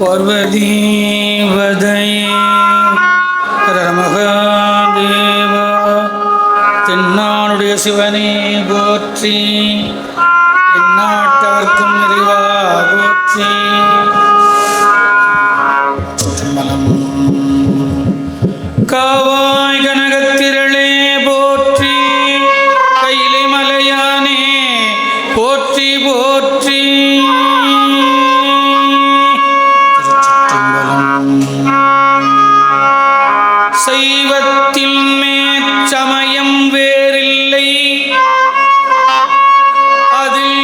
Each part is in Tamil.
பார்வதீவதையே மகாதேவா. தென்னாடுடைய சிவனே போற்றி, எந்நாட்டவர்க்கும் நிறைவா போற்றி. காவாய் கனகத்திரளே போற்றி, கையிலை மலையானே போற்றி போற்றி. சைவத்தில் மேற்சமயம் வேறில்லை, அதில்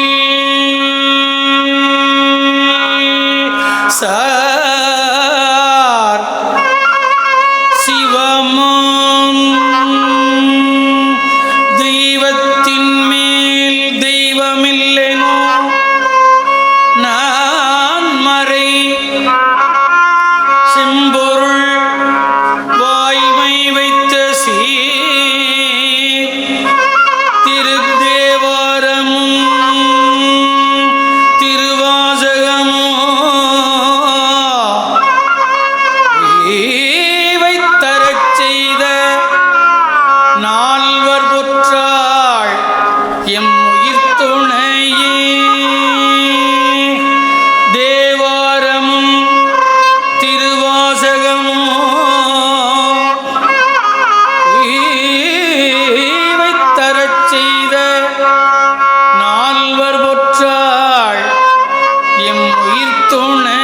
சார் சிவமும் தெய்வத்தின் மேல் தெய்வமில்லைனோ நான் மறை செம்பொருள் வாய்மை வைத்த திருத்தேவாரமும் திருவாசகமும் வைத்தரச் செய்த நால்வர் பொற்றாள் எம் உயிர் துணையே. தேவாரமும் திருவாசகமும் வைத்தரச் செய்த நால்வர் பொற்றாள் எம் உயிர் துணையே.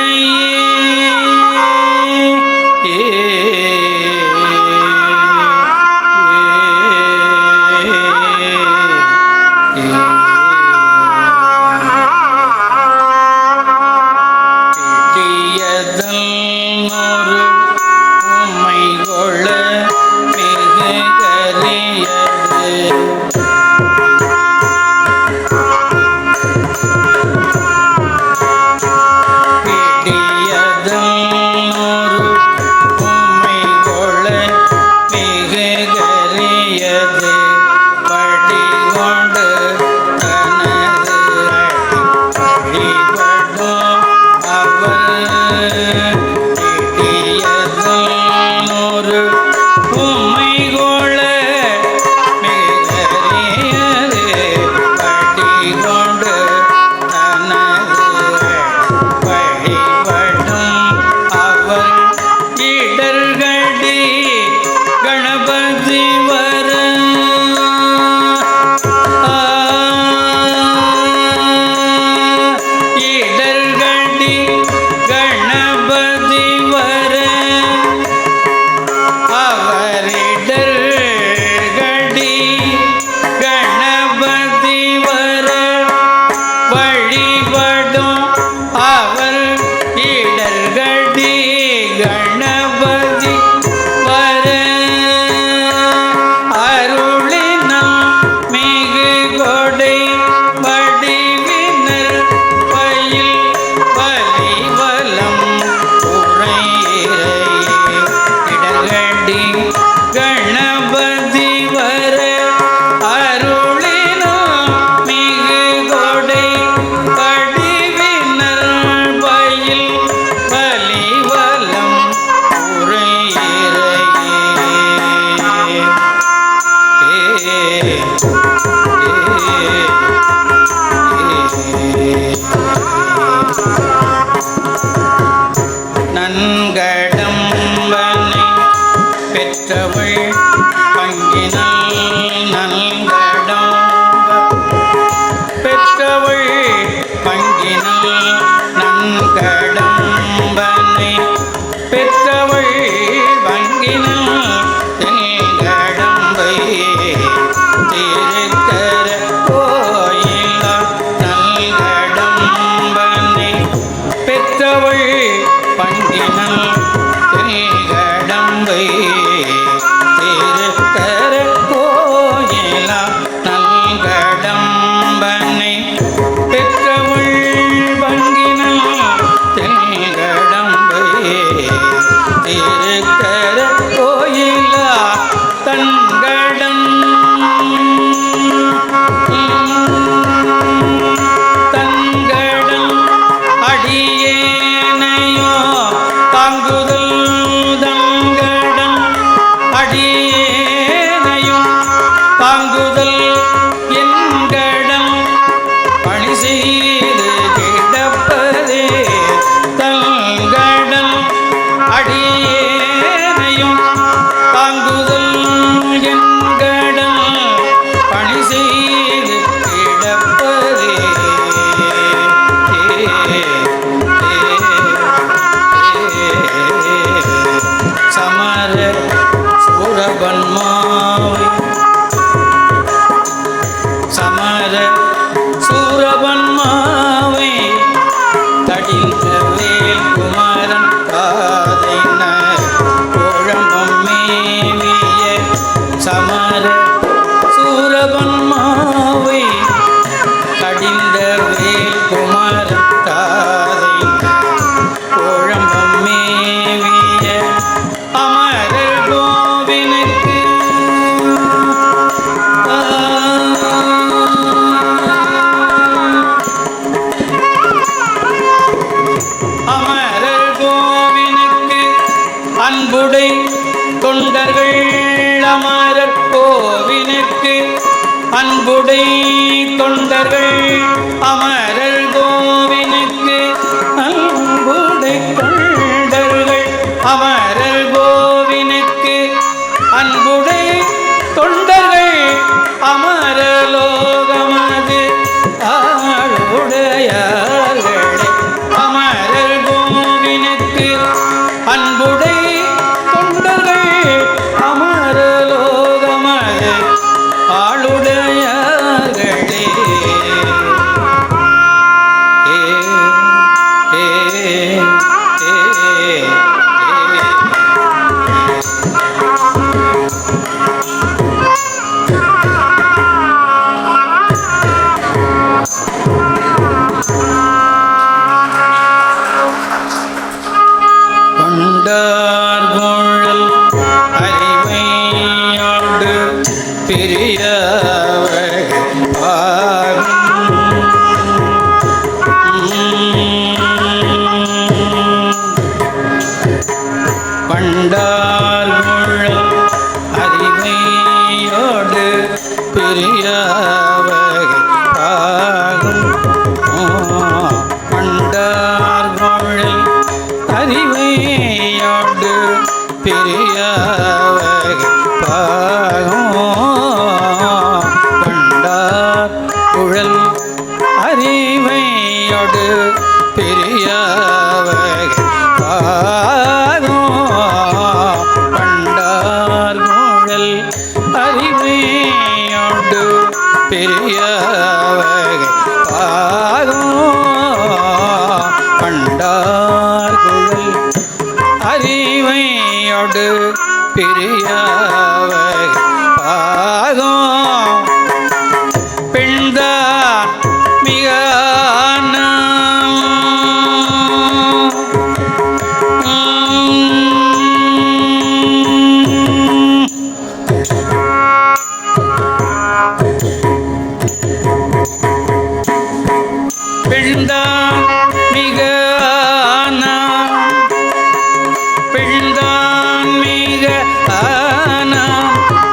நன்கடம்பனை பெற்றவள் பங்கினல், நன்கடம்ப பெற்றவள் பங்கினல், நன்கடம்பனை பெற்றவள் பங்கினல், தென்கடம்பை திருக்கர கோயில, நல்கடம்பனை பெற்றவள் பங்கினல், தென்கடம்பை திருக்கர கோயில. தாங்குதல் என்கடம் பணி செய்து கிடப்பதே தங்கடம் அடியேனையும் தாங்குதல் என்கடம் பணி செய்து கிடப்பதே சமர சூரபன்மாவை சமர சூரபன்மாவை தடிந்த வேல் குமரன் காதைன கோழம்பம் மேவிய சமர சூரபன்மாவை தடிந்த வேல் குமரன் காதைன கோழம்பம் மேவிய அமரர் கோவினுக்கு அமரர் கோவினுக்கு அன்புடை தொண்டர்கள் அமரர் கோவினுக்கு அன்புடை தொண்டர்கள் அமரர் கோவினுக்கு அன்புடை தொண்டர்கள் அமரர் கோவினுக்கு அன்புடை தொண்டர்கள் அமரலோகமது ஆளுடையார்களே அமரர் கோவினுக்கு அன்புடை தொண்டர்கள் அமரலோகமது ஆளுடையார்களே கொண்டார்கோழல் அறிவையோடு பிரியவர் கொண்டார்கோழல் அறிவையோடு பிரியவர் கொண்டார்கோழல் அறிவையோடு பெரியவர் கொண்டார் குழல் அறிவையோடு பெரியவர் கொண்டார் குழல் அறிவையோடு பெரியவர் கொண்டார் குழல் அறிவையோடு பிரியவர் பாகம் பெண்தான் மிக பெண்தான் மிக பெண்தான் மிக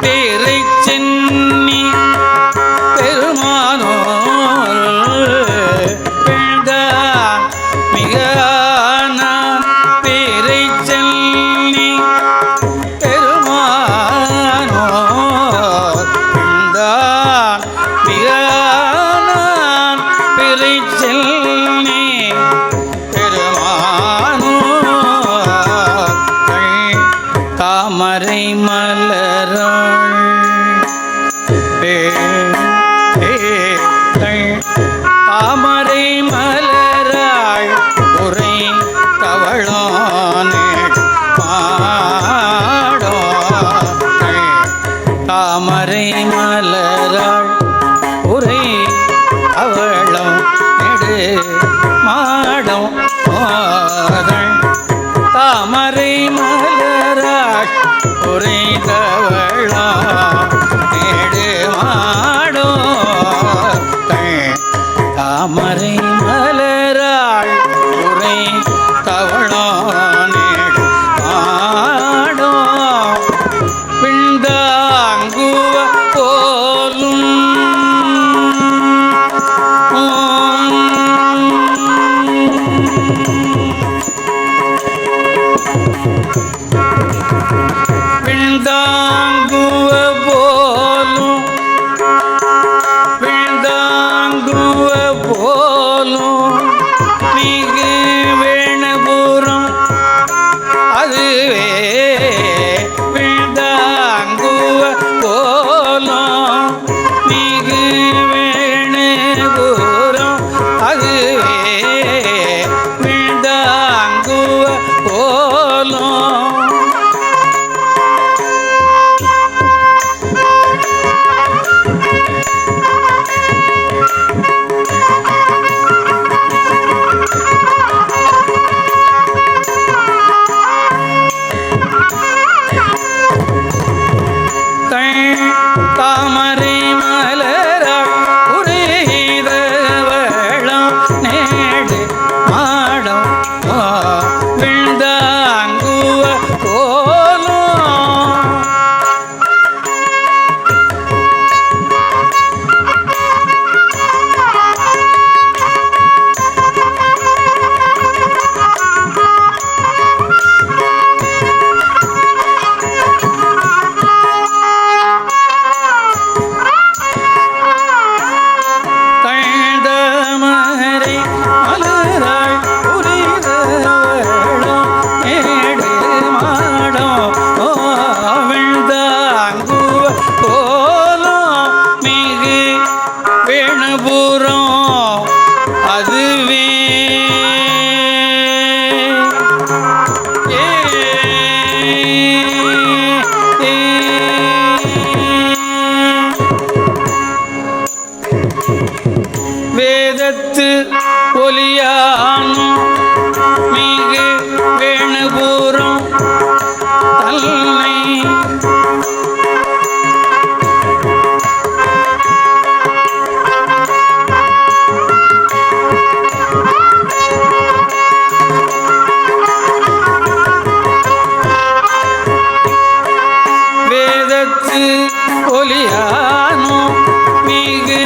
பேரை சென்னி பெருமானோ பெண்தான் மிக பேரை சென்னி பெருமானோ பெண்தான் மிக பேரை சென்னி தாமரை மலராள் தாமரை மலராள் உரை தவளானே பாடோ தாமரை மலராள் உரை அவளம் நெடு மாடம் தாமரை மலராள் உரை தவளா நெடு வேதத்து ஒலியானும் மிகு வேணுபூரம் தன்னை வேதத்து ஒலியானும் மிகு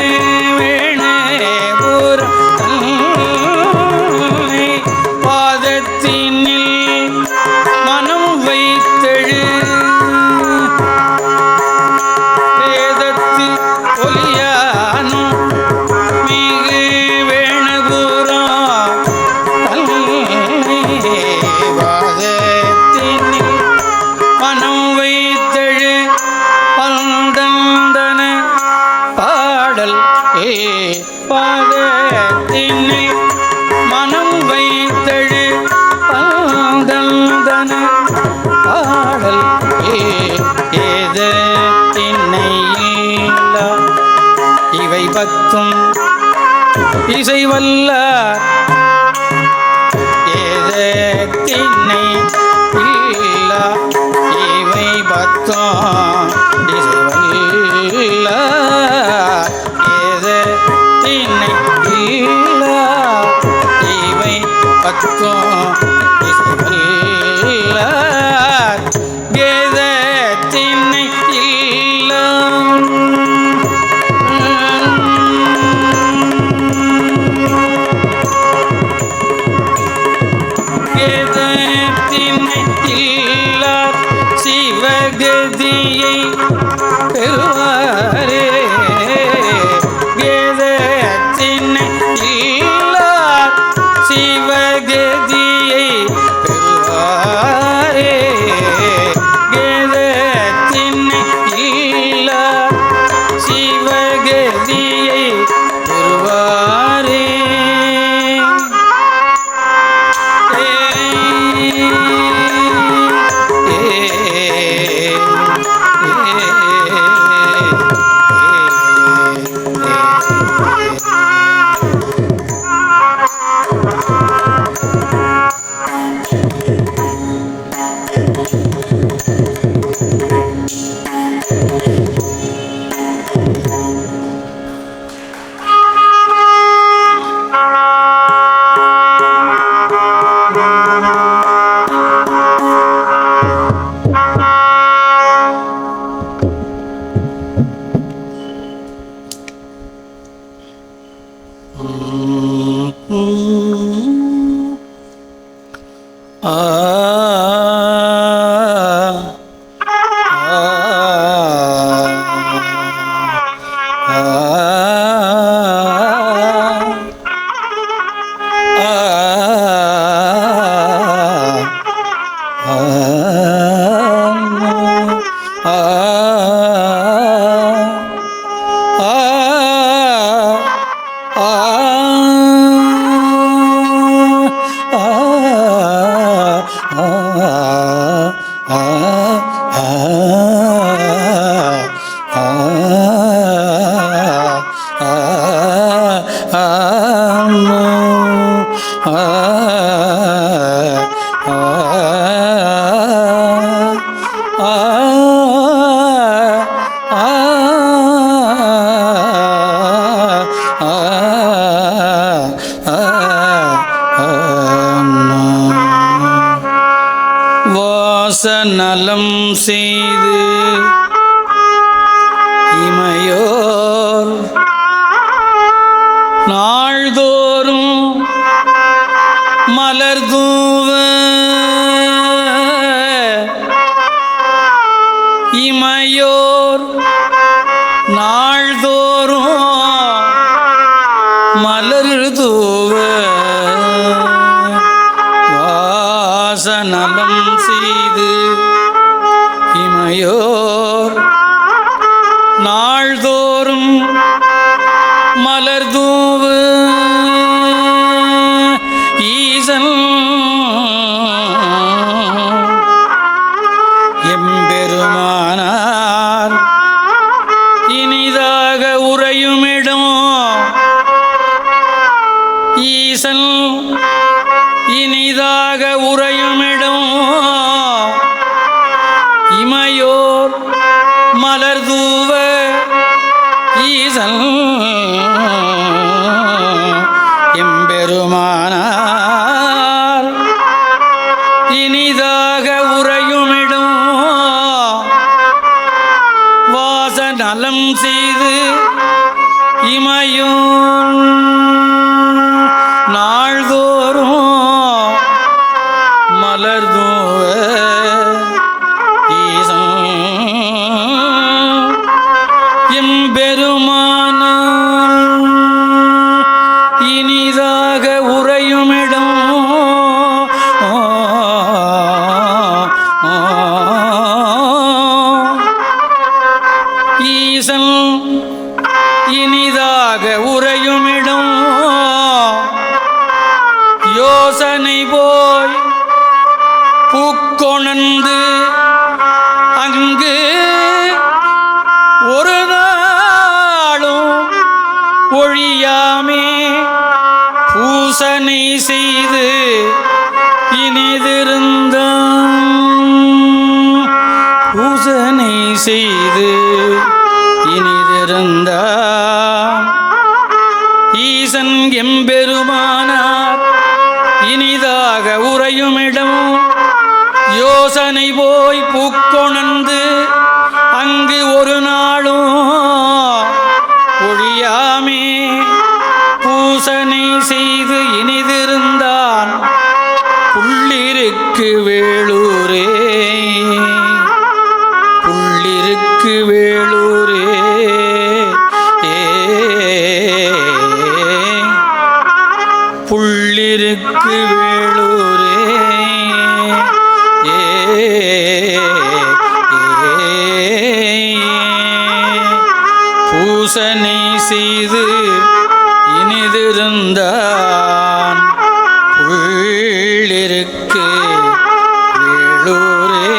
பாதத்தினில் மனம் வைத்தழு பாதந்தன பாடல் ஏதத்தினை இல்லா இவை பத்தும் இசைவல்ல ஏதத்தினை இல்லா இவை பத்தும் இசைவல்ல ஏதத்தினை இல்லா இவை பத்தும் இசைவல்ல ஏதத்தினை இல்லா சிவகதியை பெறுவாரே வேதத்தினை இல்லார் சிவகதியை பெறுவாரே வேதத்தினை இல்லார் சிவகதியை பெறுவாரே வாசநலம் செய்து இமையோர் நாள்தோறும் மலர்தூவ இமையோர் நாள்தோறும் மலர்தூவ வாசநலம் செய்து இமையோர் நாள்தோறும் மலர்தூவு ஈசன் எம்பெருமானார் இனிதாக உறையுமிடம் ஈசன் இனிதாக உறையுமிடம் இமையோர் மலர்தூவ ஈசன் எம்பெருமானார் இனிதாக உறையுமிடம் வாச நலம் செய்து இமையும் நாள்தோறும் மலர்தூவ ஈசன் எம்பெருமானார் இனிதாக உறையுமிடம் ஈசன் இனிதாக உறையுமிடம் யோசனை போய் பூக்கொணர்ந்து அங்கு ஒரு நாளும் ஒழியாமே பூசனை செய்து இனிதிருந்தான் பூசனை செய்து இனிதிருந்தான் ஈசன் எம்பெருமானார் இனிதாக உறையுமிடம் யோசனை போய் பூக்கொணர்ந்து அங்கு ஒரு நாளும் ஒழியாமே பூசனை செய்து இனிதிருந்தான் புள்ளிருக்கு வேளூரே புள்ளிருக்கு வேளூரே புள்ளிருக்கு வேளூரே பூசனை செய்து இனிதிருந்தான் புள்ளிருக்கு வேளூரே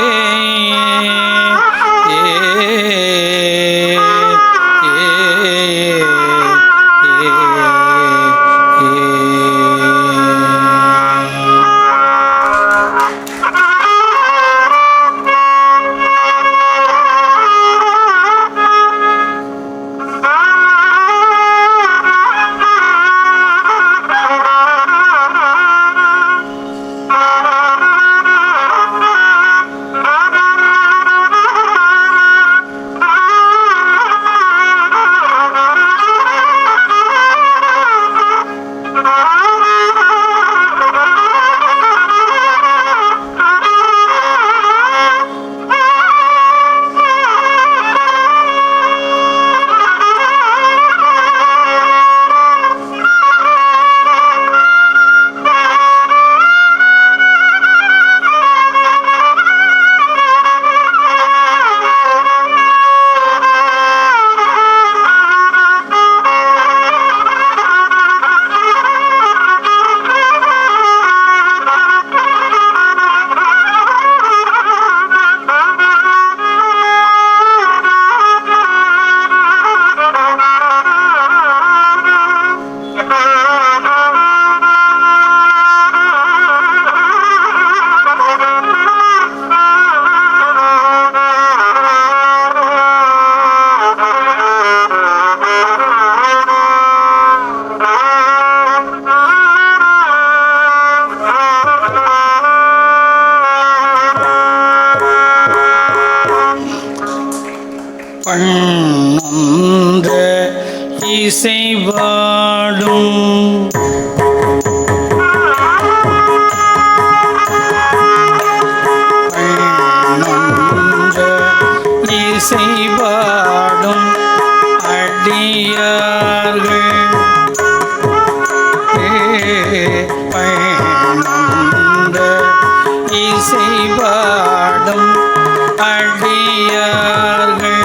பண்ணொன்ற இசைவாடும் பண்ணொன்ற இசைவாடும் அடியார்கள் பண்ணொன்ற இசைவாடும் அடியார்கள்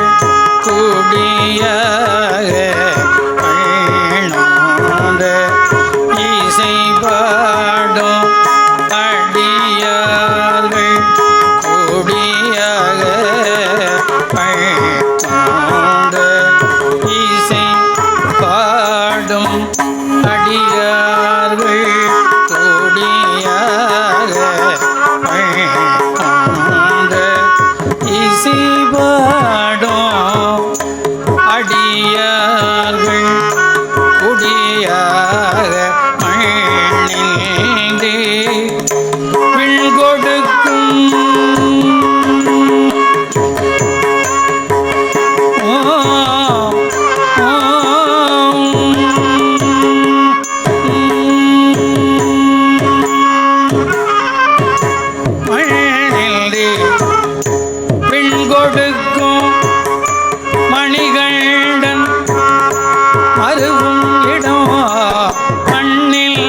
குடியாக பயணோட இசைபாடும் அடியார்கள் குடியாக கொடுக்கும் மணிகண்டன் மருவும் இடம் மண்ணில்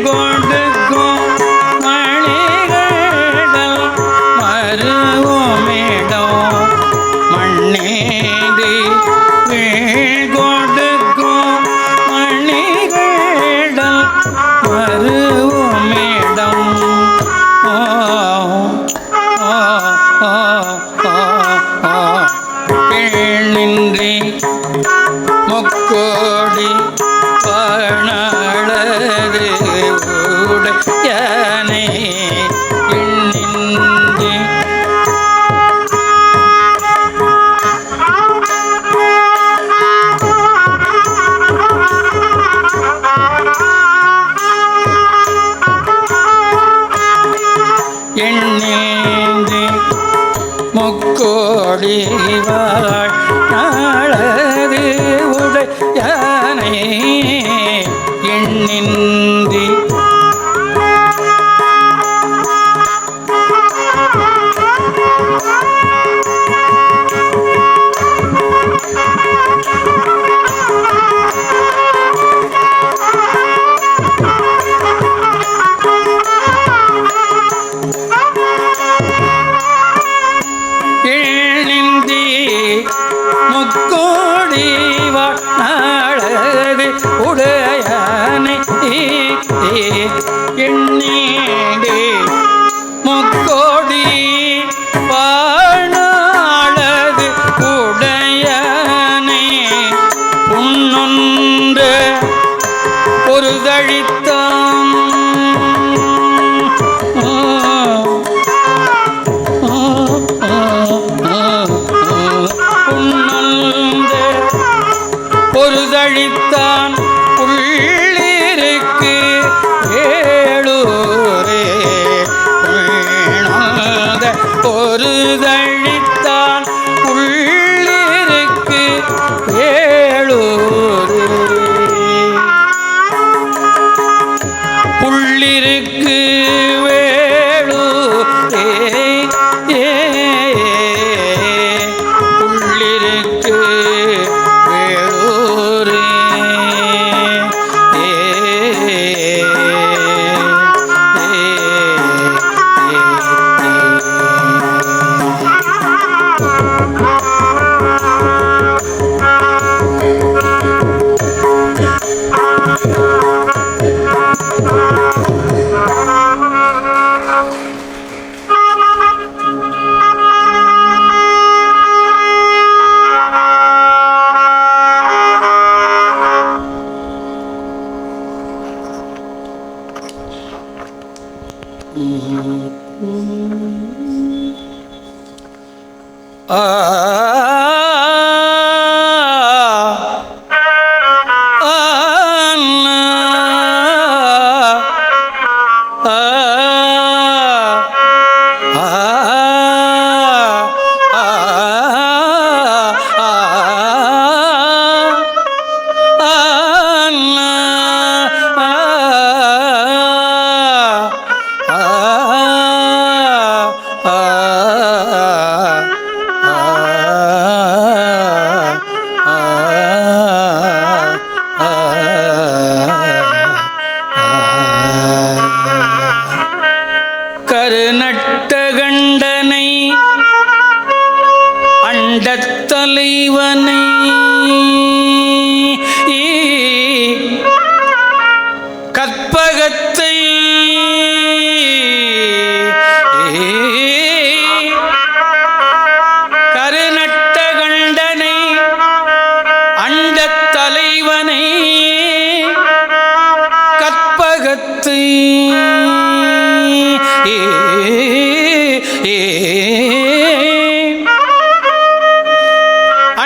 கொடுக்கும் மணிகண்டன் மருவும் இடம் மண்ணேதி கொடுக்கும் மணிகண்டன் மருவும் இடம் நின்றி முக்கோடி பணளது உடையனை எண்ணின்றி எண்ணின்றி முக்கோடி வாழ்நாளது உடையானை எண்ணின்றி முக்கோடி வாழ்நாளது உடையானை எண்ணீடே முக்கோடி வாழ்நாளது உடையானை உன்னொன்ற பொருதழித்தான் பொருதழித்தான் உள்ளிருக்கு ஏழூரே பொருதழித்தான் உள்ளிருக்கு ஏழூரே புள்ளிருக்கு வேளூரே புள்ளிருக்கு கருநட்டகண்டனை அண்டத்தலைவனை கற்பகத்தை கருநட்டகண்டனை அண்டத்தலைவனை கற்பகத்தை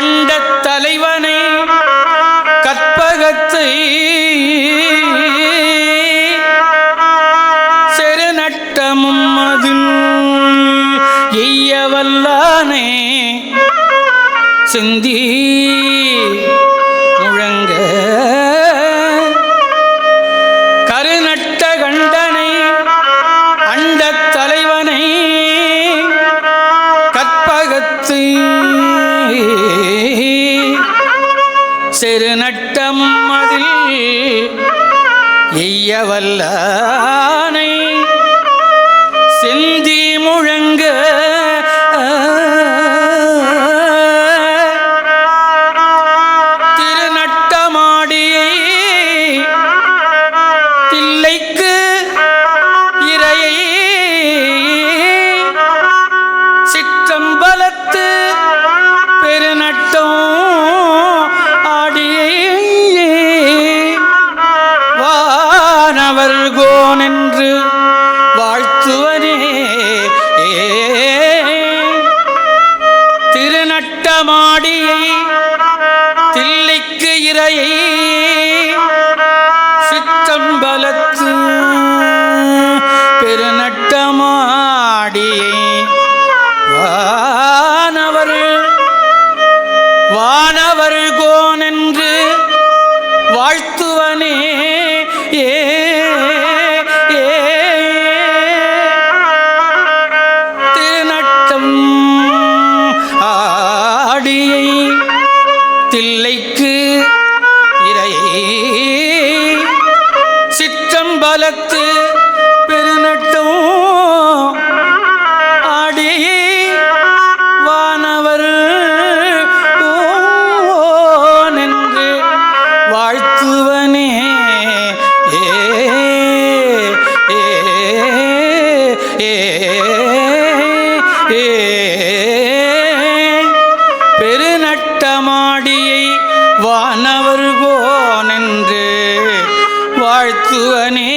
அண்டத்தலைவனை கற்பகத்தை செருநட்டமும் அதில் எய்யவல்லானே சிந்தி முழங்க கருநட்டகண்டனை அண்டத்தலைவனை வல்லானை செந்தி முழங்க திருநட்டமாடியை தில்லைக்கு இறையை சிற்றம்பலத்து பெருநட்டம் ஆடியை வானவர்கோன் என்று வாழ்த்துவனே திருநட்டமாடியை தில்லைக்கு இறையை சிற்றம்பலத்து பெருநட்டமாடியை வானவர்கோன் என்று வாழ்த்துவனே திருநட்டம் ஆடியை தில்லைக்கு இறையை சிற்றம்பலத்து பெருநட்டம் ஆடியை வானவர் என்று வாழ்த்துவனே பெருநட்டமாடியை வானவர்கோன் என்று வாழ்த்துவனே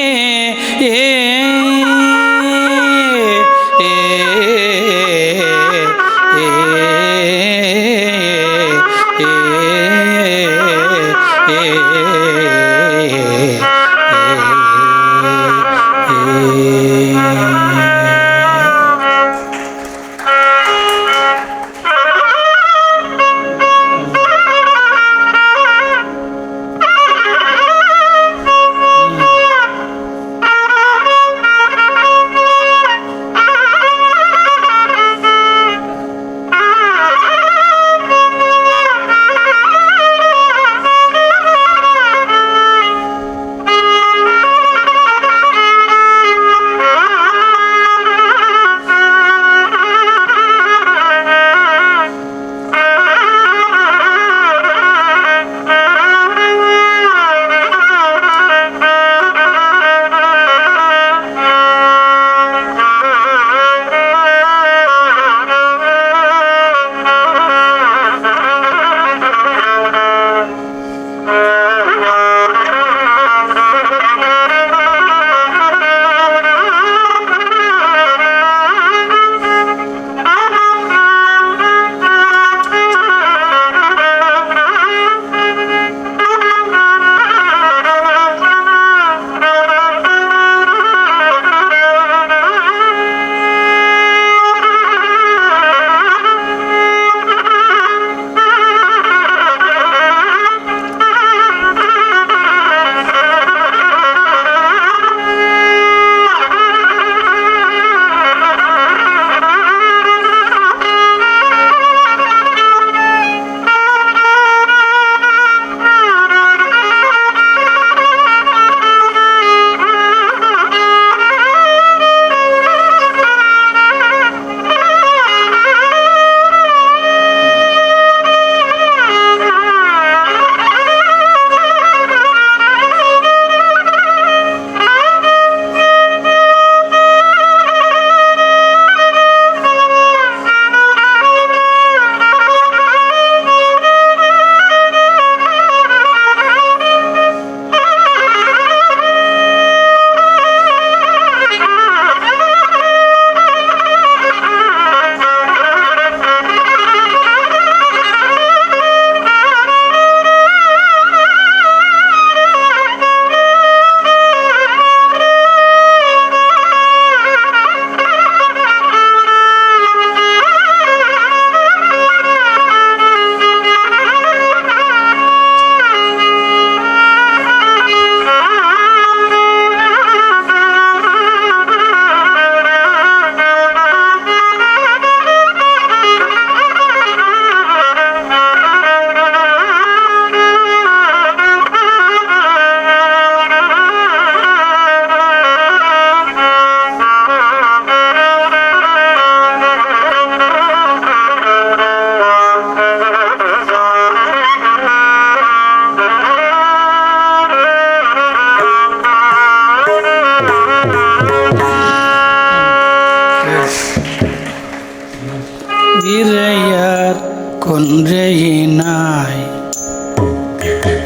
விரையார் கொன்றையினாய்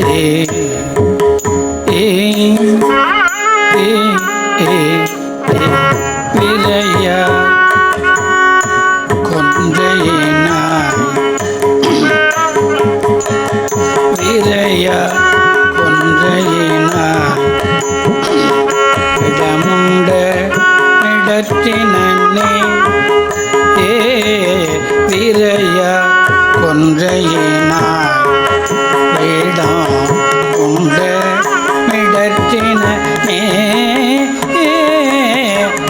ஏ ஏ ஏ ஏ விரையார் கொன்றையினாய் விரையார் கொன்றையினாய் இடமுண்ட இடத்தினே ஏ விரையார் கொன்றையினாய் வேடம் உண்ட இடத்தினே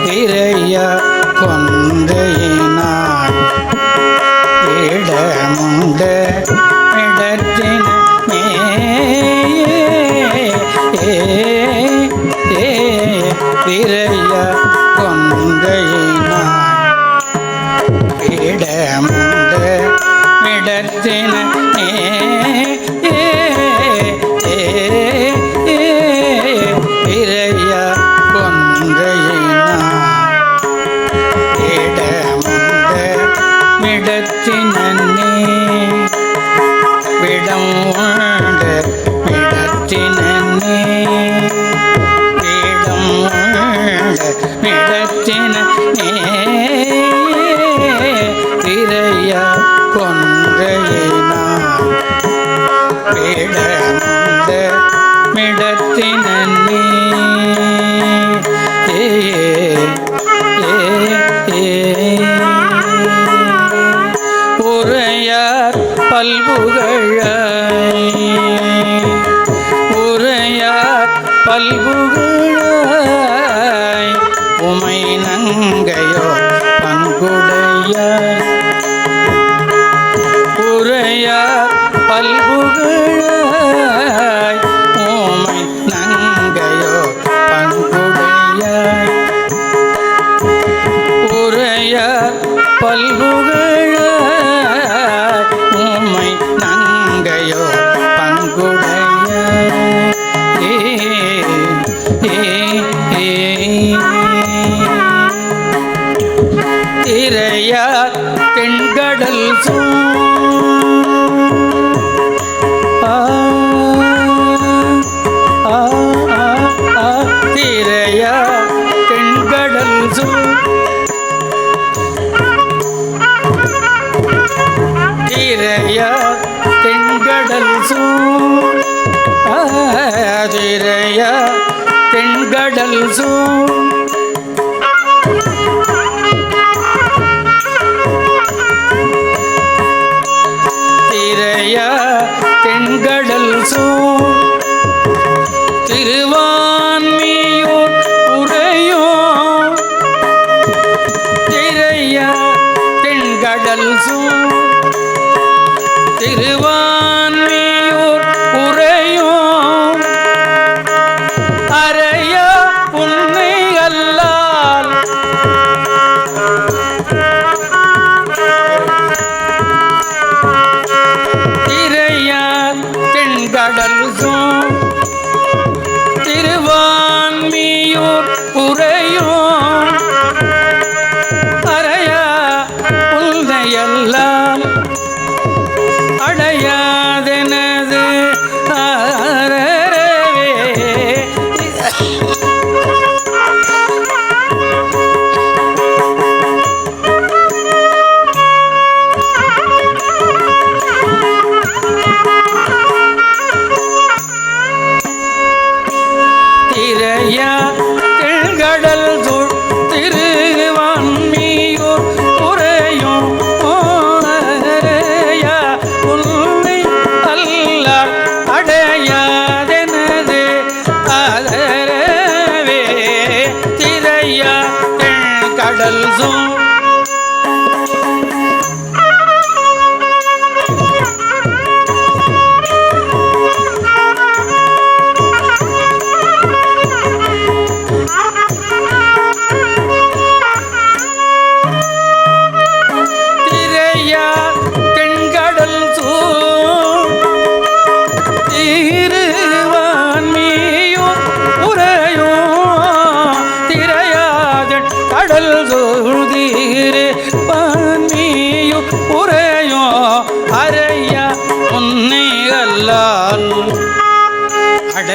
விரையார் கொன்றையினாய் வேடமுண்ட இடத்தினே விரையார் கொன்றையினாய் இடமுண்ட இடத்தினே விரையார் கொன்றையினாய் இடமுண்ட இடத்தினே விடம் உண்ட இடத்தினே விடம் உண்ட இடத்தினே விரையார் கொன்றையினாய் விடமுண்ட இடத்தினே உரையார் பல்புகழாய் உரையார் பல்புகழாய் உமை நங்கையோ பங்குடையாய் உரையார் பல்புகழாய் உமை நங்கையோ பங்குடையாய் உரையார் பல்புகழாய் உமை நங்கையோ பங்குடையாய் திரையார் தென்கடல் திரையார் தென்கடல் திரையார் தென்கடல் திரையார் தென்கடல் திரையார் தென்கடல் திருவான்மியூர் உரையோ திரையார் தென்கடல் திருவான்மியூர் உரையோ அறையா உன்னை அல்லால் திரையார் தென்கடல் திருவான்மியூர் உரையோ அறையா உன்னை அல்லால் அடையாதெனது ஆரவே திரையார் தென்கடல் திருவான்மியூர் உரையும் உன்னை அல்லால் அடையாதெனது ஆதரவே திரையார் தென்கடல் கடல் சூழ்தி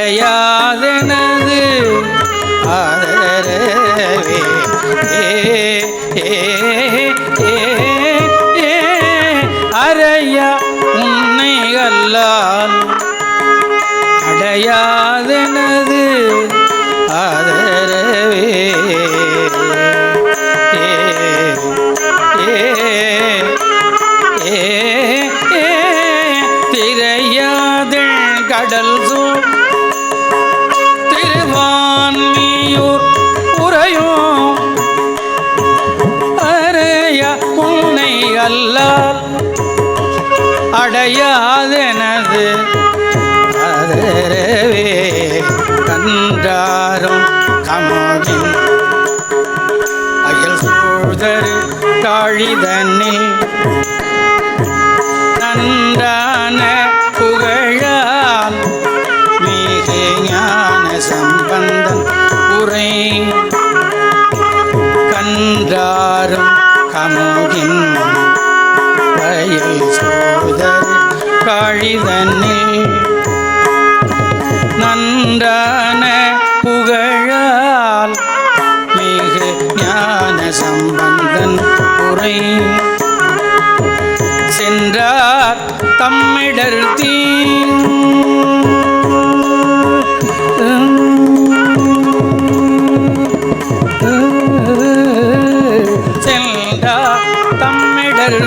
அடையாதெனது ஆதரவே அறையா உன்னை அல்லால் அடையாதெனது ஆதரவே திரையாதென் கடல் சூழ் திருவான்மியூர் உறையும் அறையா உன்னை அல்லால் அடையாதெனது ஆதரவே கன்றாரும் கமோகின் அயல் சூழ்தரு காழிதனில் நன்றான புகழால் மிக ஞான சம்பந்தன் உரை கன்றாரும் கமோகின் அயல் சூழ்தரு காழிதனில் நன்றான புகழால் மிக ஞான சம்பந்தன் உரை சென்றார் தம்மிடர் சென்றார் தம்மிடர்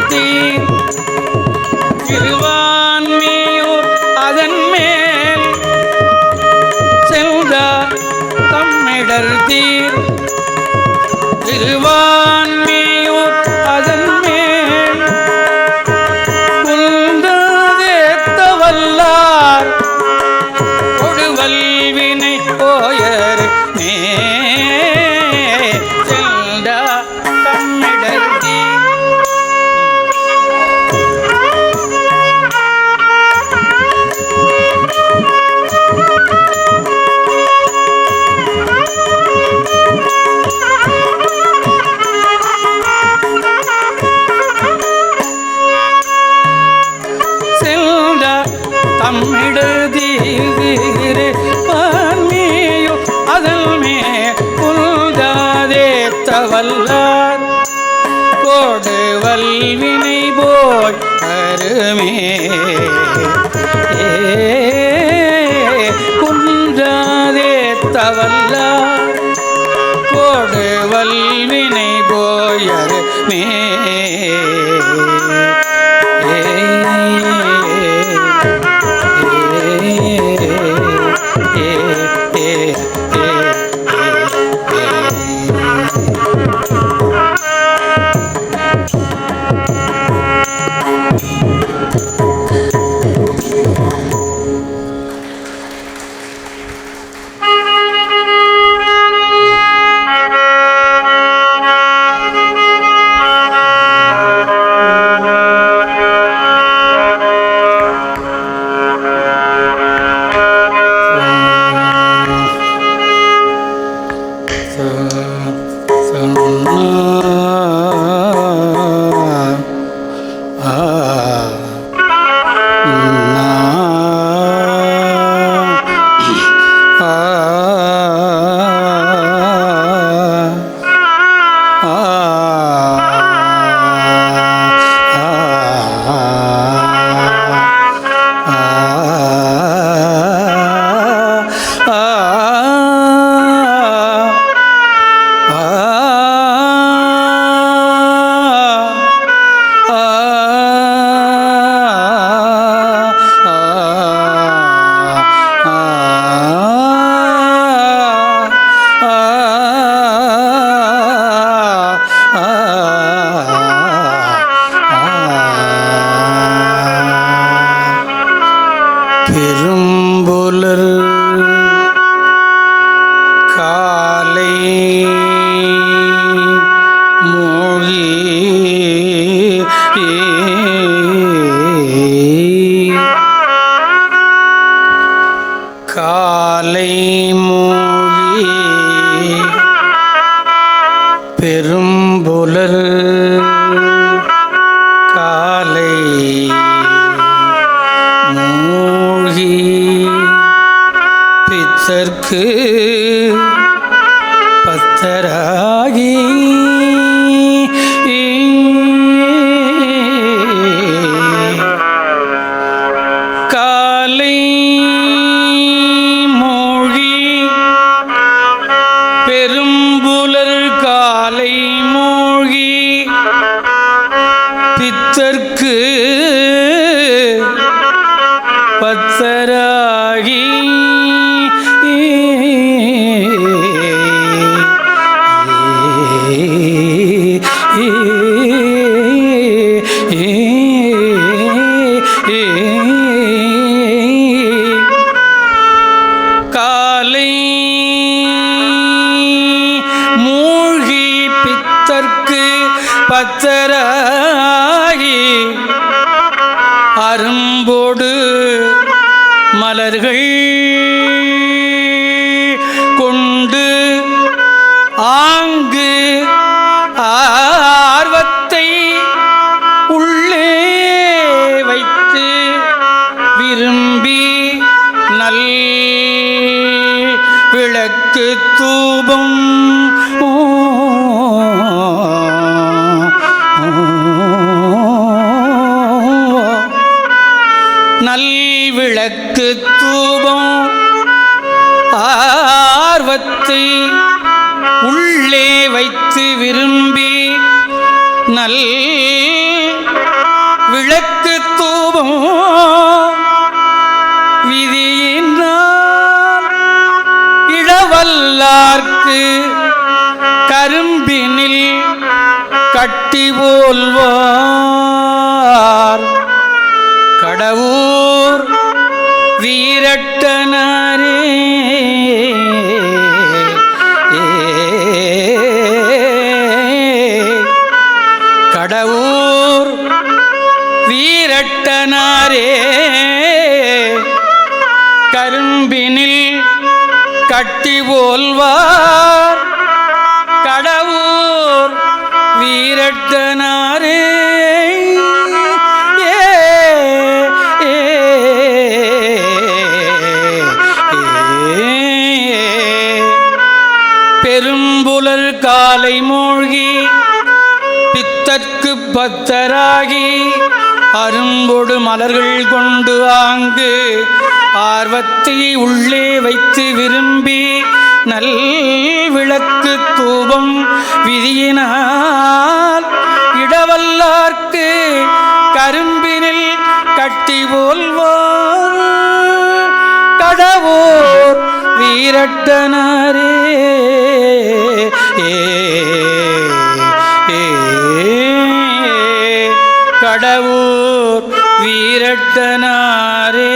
திருவான்மியூர் அதன் மேல் செல்தார் தம்மிடர் திருவான்மியூர் அதன் மேல் குந்தேத்த வல்லார் கொடுவல்வினை போயர் செல்தார் தம்மிடர் தம்மிடதீரு பான்மியோ அதல் மே புல்தாதேத்த வல்லார் கோடு வல்வினை போய் அருமே புல்தாதேத்த வல்லார் கோடு வல்வினை போய் அருமே காலை மூழி பெரும்புலர் காலை மூழ்கி பித்தர்க்கு பத்தராகி காலை மூழ்கி பெரும்புலர் காலை மூழ்கி பித்தர்க்கு பத்தராகி காலை மூழ்கி பித்தர்க்கு பத்தராகி அரும்போடு மலர்கள் கொண்டு ஆங்கு ஆர்வத்தை உள்ளே வைத்து விரும்பி நல் விளக்கு தூபம் நல் விளக்கு தூபம் ஆர்வத்தை உள்ளே வைத்து விரும்பி நல் விளக்கு தூபம் விதியினால் இளவல்லார்க்கு கரும்பினில் கட்டி போல்வார் கடவுர் வீரட்டனாரே கடவுர் வீரட்டனாரே கரும்பினில் கட்டி போல்வார் கடவுர் வீரட்டனாரே பெரும்புலர் காலை மூழ்கி பித்தர்க்கு பத்தராகி அரும்பொடு மலர்கள் கொண்டு ஆங்கு ஆர்வத்தை உள்ளே வைத்து விரும்பி நல் விளக்கு தூபம் விதியினால் இடவல்லார்க்கு கரும்பினில் கட்டி போல்வார் கடவோர் வீரட்டனாரே கடவுர் வீரட்டனாரே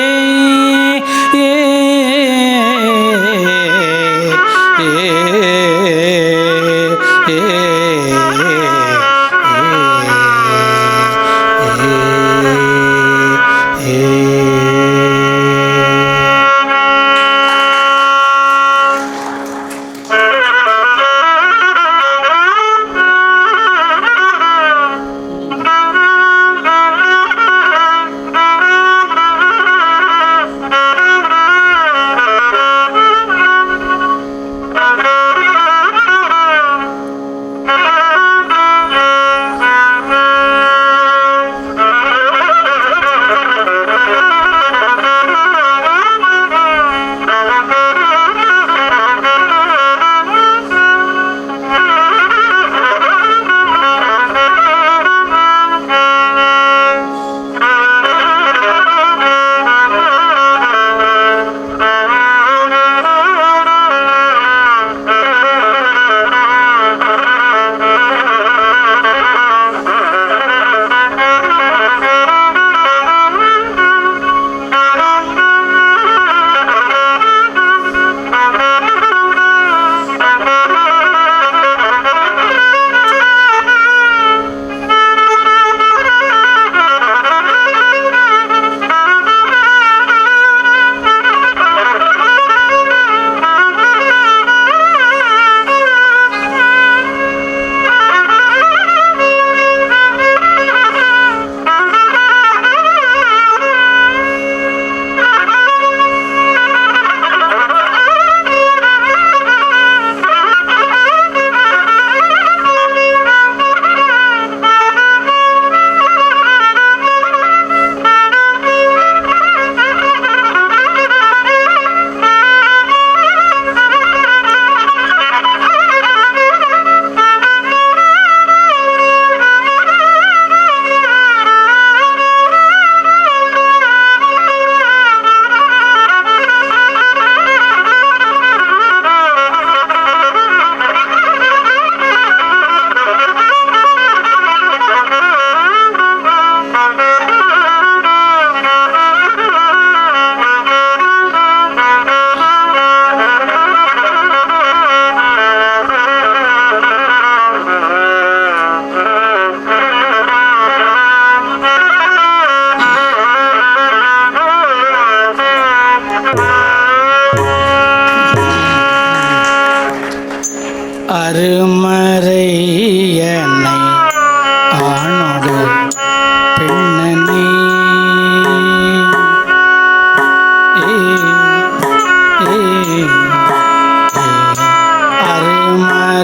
அருமறையனை ஆணோடு பெண்ணனை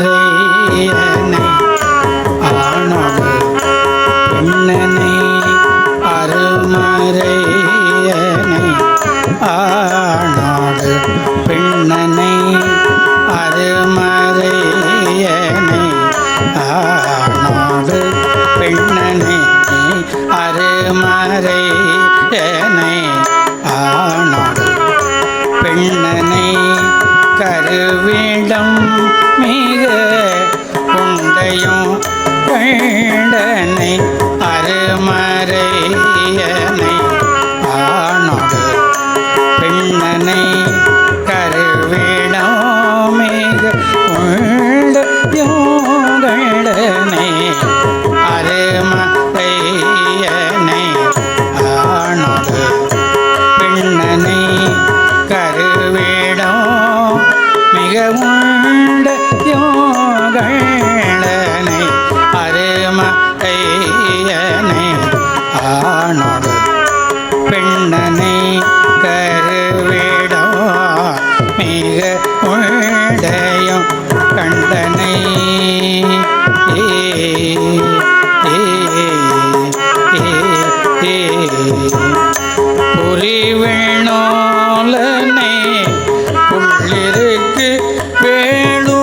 அருமறையனை ஆணோடு பெண்ணனை அருமறையனை ஆணோடு பெண்ணனை அருமறையனை ஆணோடு பெண்ணனை அருமறையனை ஆணோடு பெண்ணனை கருவிடம் மிக உண்டையும் வேண்டனை அருமறையனை ஆணோடு பெண்ணனை கருவிடம் மிக உண்டையும் வேண்டனை அருமறையனை ஆணோடு பெண்ணனை கருவிடம் மிக உண்ட யோகனை அருமறையனை ஆணோடு பெண்ணனை கருவிடம் மிக உண்டையும் கண்டனை புரிவேணோலனை உள்ளிருக்கு வேணு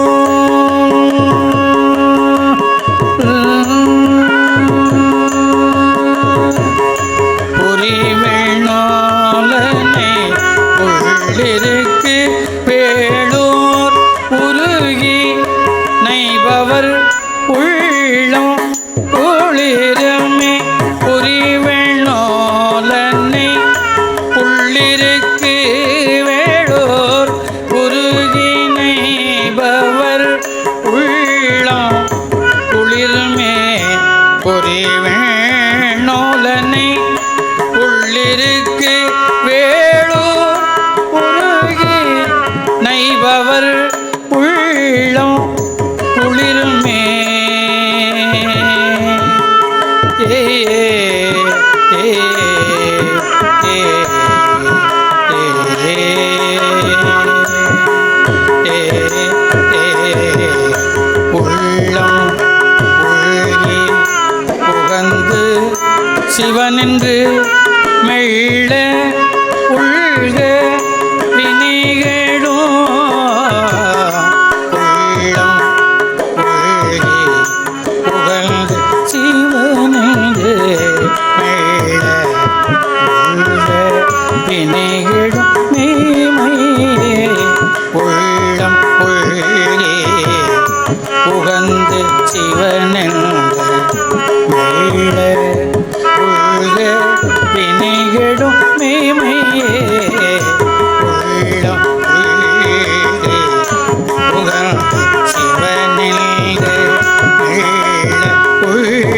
புரிவேணோலனை உள்ளிருக்கு வேளூர் உருகி நைபவர் உள்ளம் ஒளிரமே புரிவேணோலனை உள்ளிருக்கு வேளூர் உருகி நைபவர் உள்ளம் குளிர்மே புரிவேணோலனை உள்ளிருக்கு வேளூர் உருகி நைபவர் உள்ளம் குளிர்மே உள்ளம் உள்கி புகந்து சிவனின்று மெல்ல உள்க வினைகளும் உள்ளம் உள்கி புகழ்ந்து சிவனின்று மெல்ல உள்க வினைகளும் மேமையே உள்ளம் உள்கி புகழ்ந்து சிவனென்று மெல்ல உள்க வினைகளும் மேமையே உள்ளம் உள்கி புகழ்ந்து சிவனென்று மெல்ல உள்க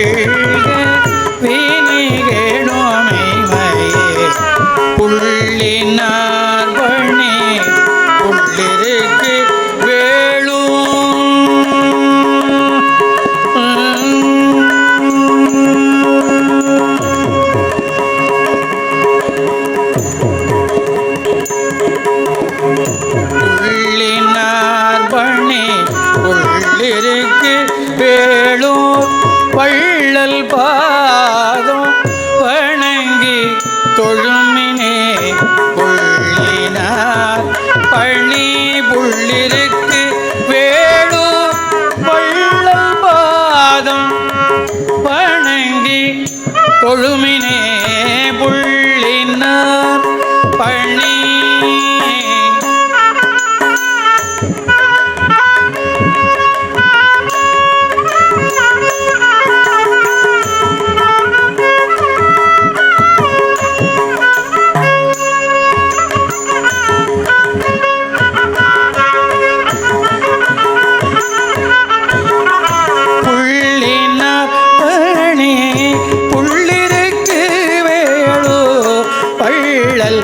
வினைகளும் மேமையே புள்ளினார் பணி உள்ளிருக்கு உள்ளிருக்கு வேளூர் வள்ளல் பாதம் வணங்கி தொழுமினே உள்ளினார் பழனி புள்ளிருக்கு வேளூர் வள்ளல் பாதம் வணங்கி தொழுமினே புள்ளினார் பழனி புள்ளிருக்கு வேளூர் வள்ளல்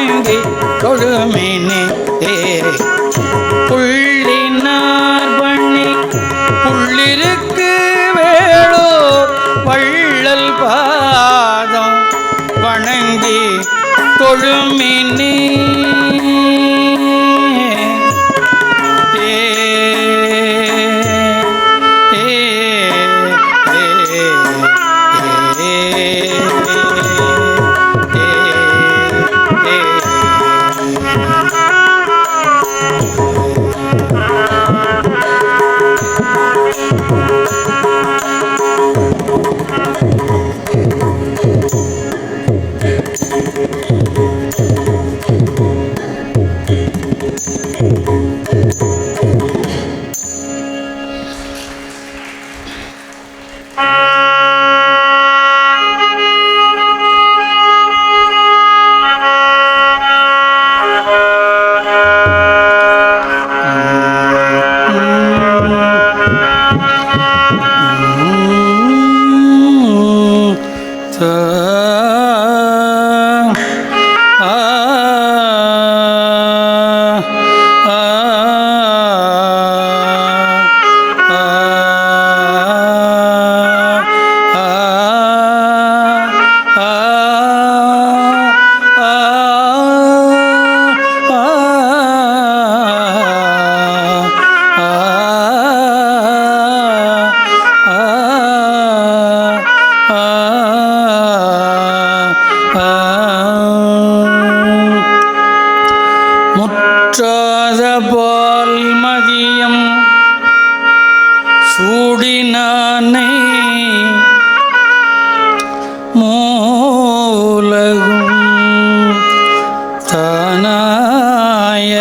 வணங்கி தொழுமினே புள்ளினார் பண்ணி புள்ளிருக்கு வேளூர் வள்ளல் பாதம் வணங்கி தொழுமினே முற்றாத போல் மதியம் சூடினானை மூலகும் தானாய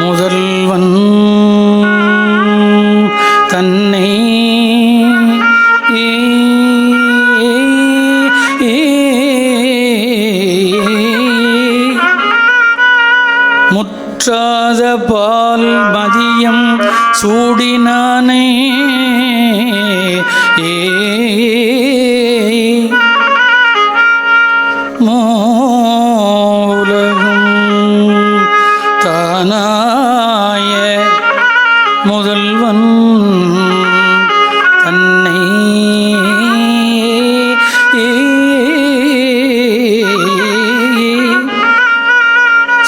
முதல்வன் தன்னை முற்றாத பால் மதியம் சூடினானே மூலகும் தானாய முதல்வன் தன்னை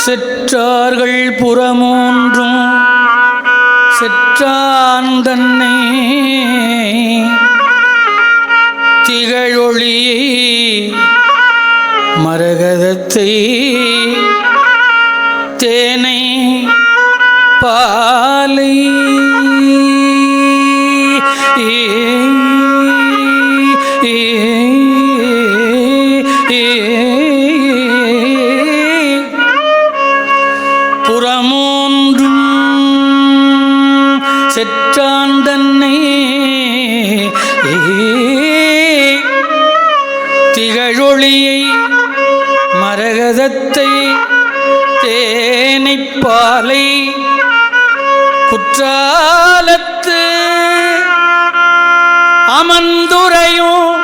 செற்றார்கள் புறமூன்றும் செற்றான் தன்னை திகழொளியை மரகதத்தை தேனை பாலை புறமூன்றும் செற்றான் தன்னை திகழொளியை மரகதத்தை தேனைப்பாலை குற்றாலத்து அமர்ந்துரையும்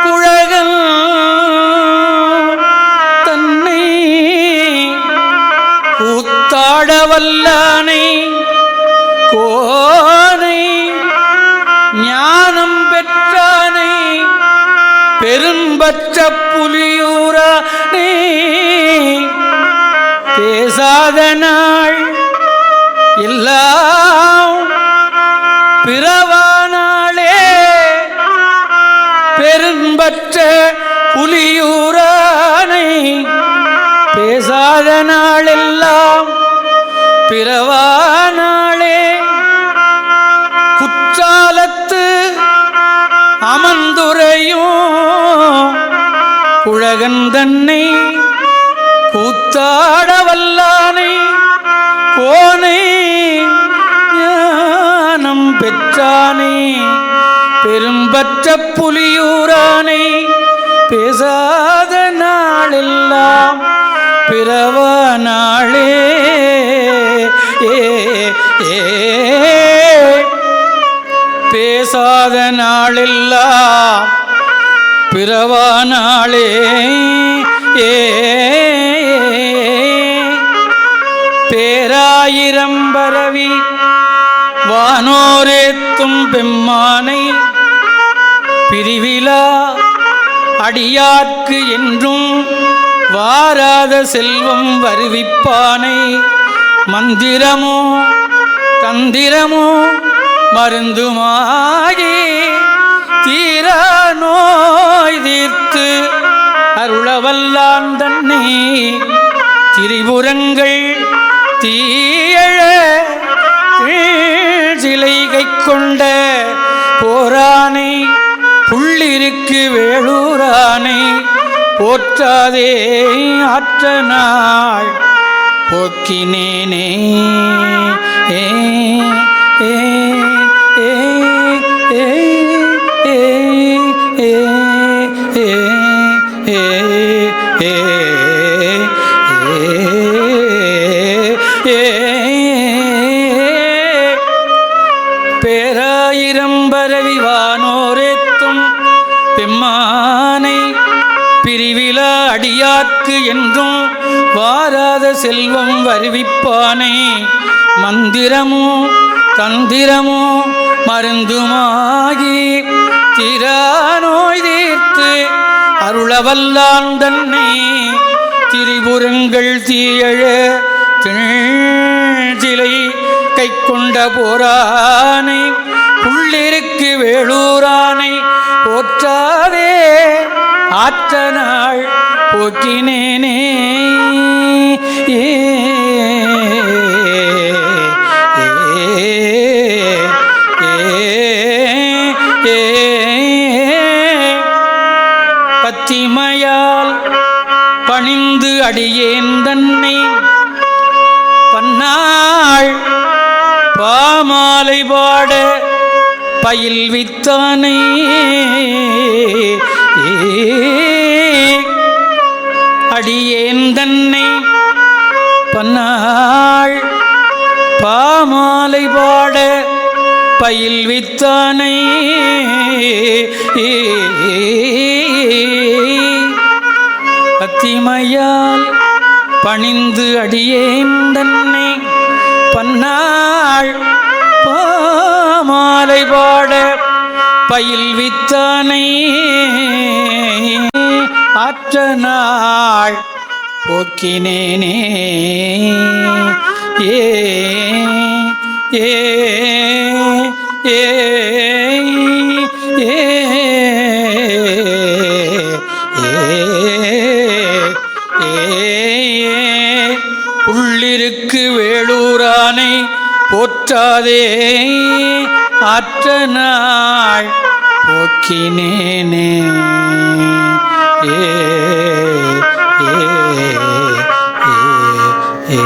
குழகன் தன்னை கூத்தாடவல்லானை கோனை ஞானம் பெற்றானை பெரும்பற்ற புலியூரானே பேசாத நாள் எல்லாம் பிறவானாளே பெரும்பற்ற புலியூரானை பேசாத நாளெல்லாம் பிறவானாளே குற்றாலத்து அமர்ந்துரையும் குழகன் தன்னை கூத்தாடவல்லானை கோனை ஞானம் பெற்றானே பெரும்பற்ற புலியூரானை பேசாத நாளெல்லாம் பிறவ நாளே பேசாத நாளெல்லாம் பிறவ நாளே பேராயிரம் பரவி வானோரேத்தும் பெம்மானை பிரிவிலா அடியார்க்கு என்றும் வாராத செல்வம் வருவிப்பானை மந்திரமோ தந்திரமோ மருந்துமாகி தீரா நோய் தீர்த்து அருளவல்லான் தன்னை திரிபுரங்கள் தீயழ சிலை கைக்கொண்ட போரானை புள்ளிருக்கு வேளூரானை போற்றாதே ஆற்ற நாள் போக்கினேனே ஏ ஏ ஏ ஏ ஏ ஏ ஏ பேராயிரம் பரவி வானோரேத்தும் பெம்மானை பிரிவிலா அடியார்க்கு என்றும் வாராத செல்வம் வருவிப்பானை மந்திரமோ தந்திரமோ மருந்துமாகி தீரா நோய் தீர்த்து அருளவல்லான் தன்னை திரிபுரங்கள் தீயழ சிலை கைக்கொண்ட போரானை புள்ளிருக்கு வேளூரானை போற்றாதே ஆற்ற நாள் போக்கினேனே பத்திமையால் பணிந்து அடியேன் தன்னை பன்னாள் பாமாலை பாட பயில் வித்தானை அடியேன் தன்னை பன்னாள் பாமாலை பாட பயில் வித்தானை பத்திமையால் பணிந்து அடியேன் தன்னை பன்னாள் பாமாலை பாட பயில் வித்தானை ஆற்ற நாள் போக்கினேனே ஏ ஏ ஏ ஏ புள்ளிருக்கு வேளூரானை போற்றாதே ஆற்ற நாள் போக்கினேனே ஏ ஏ ஏ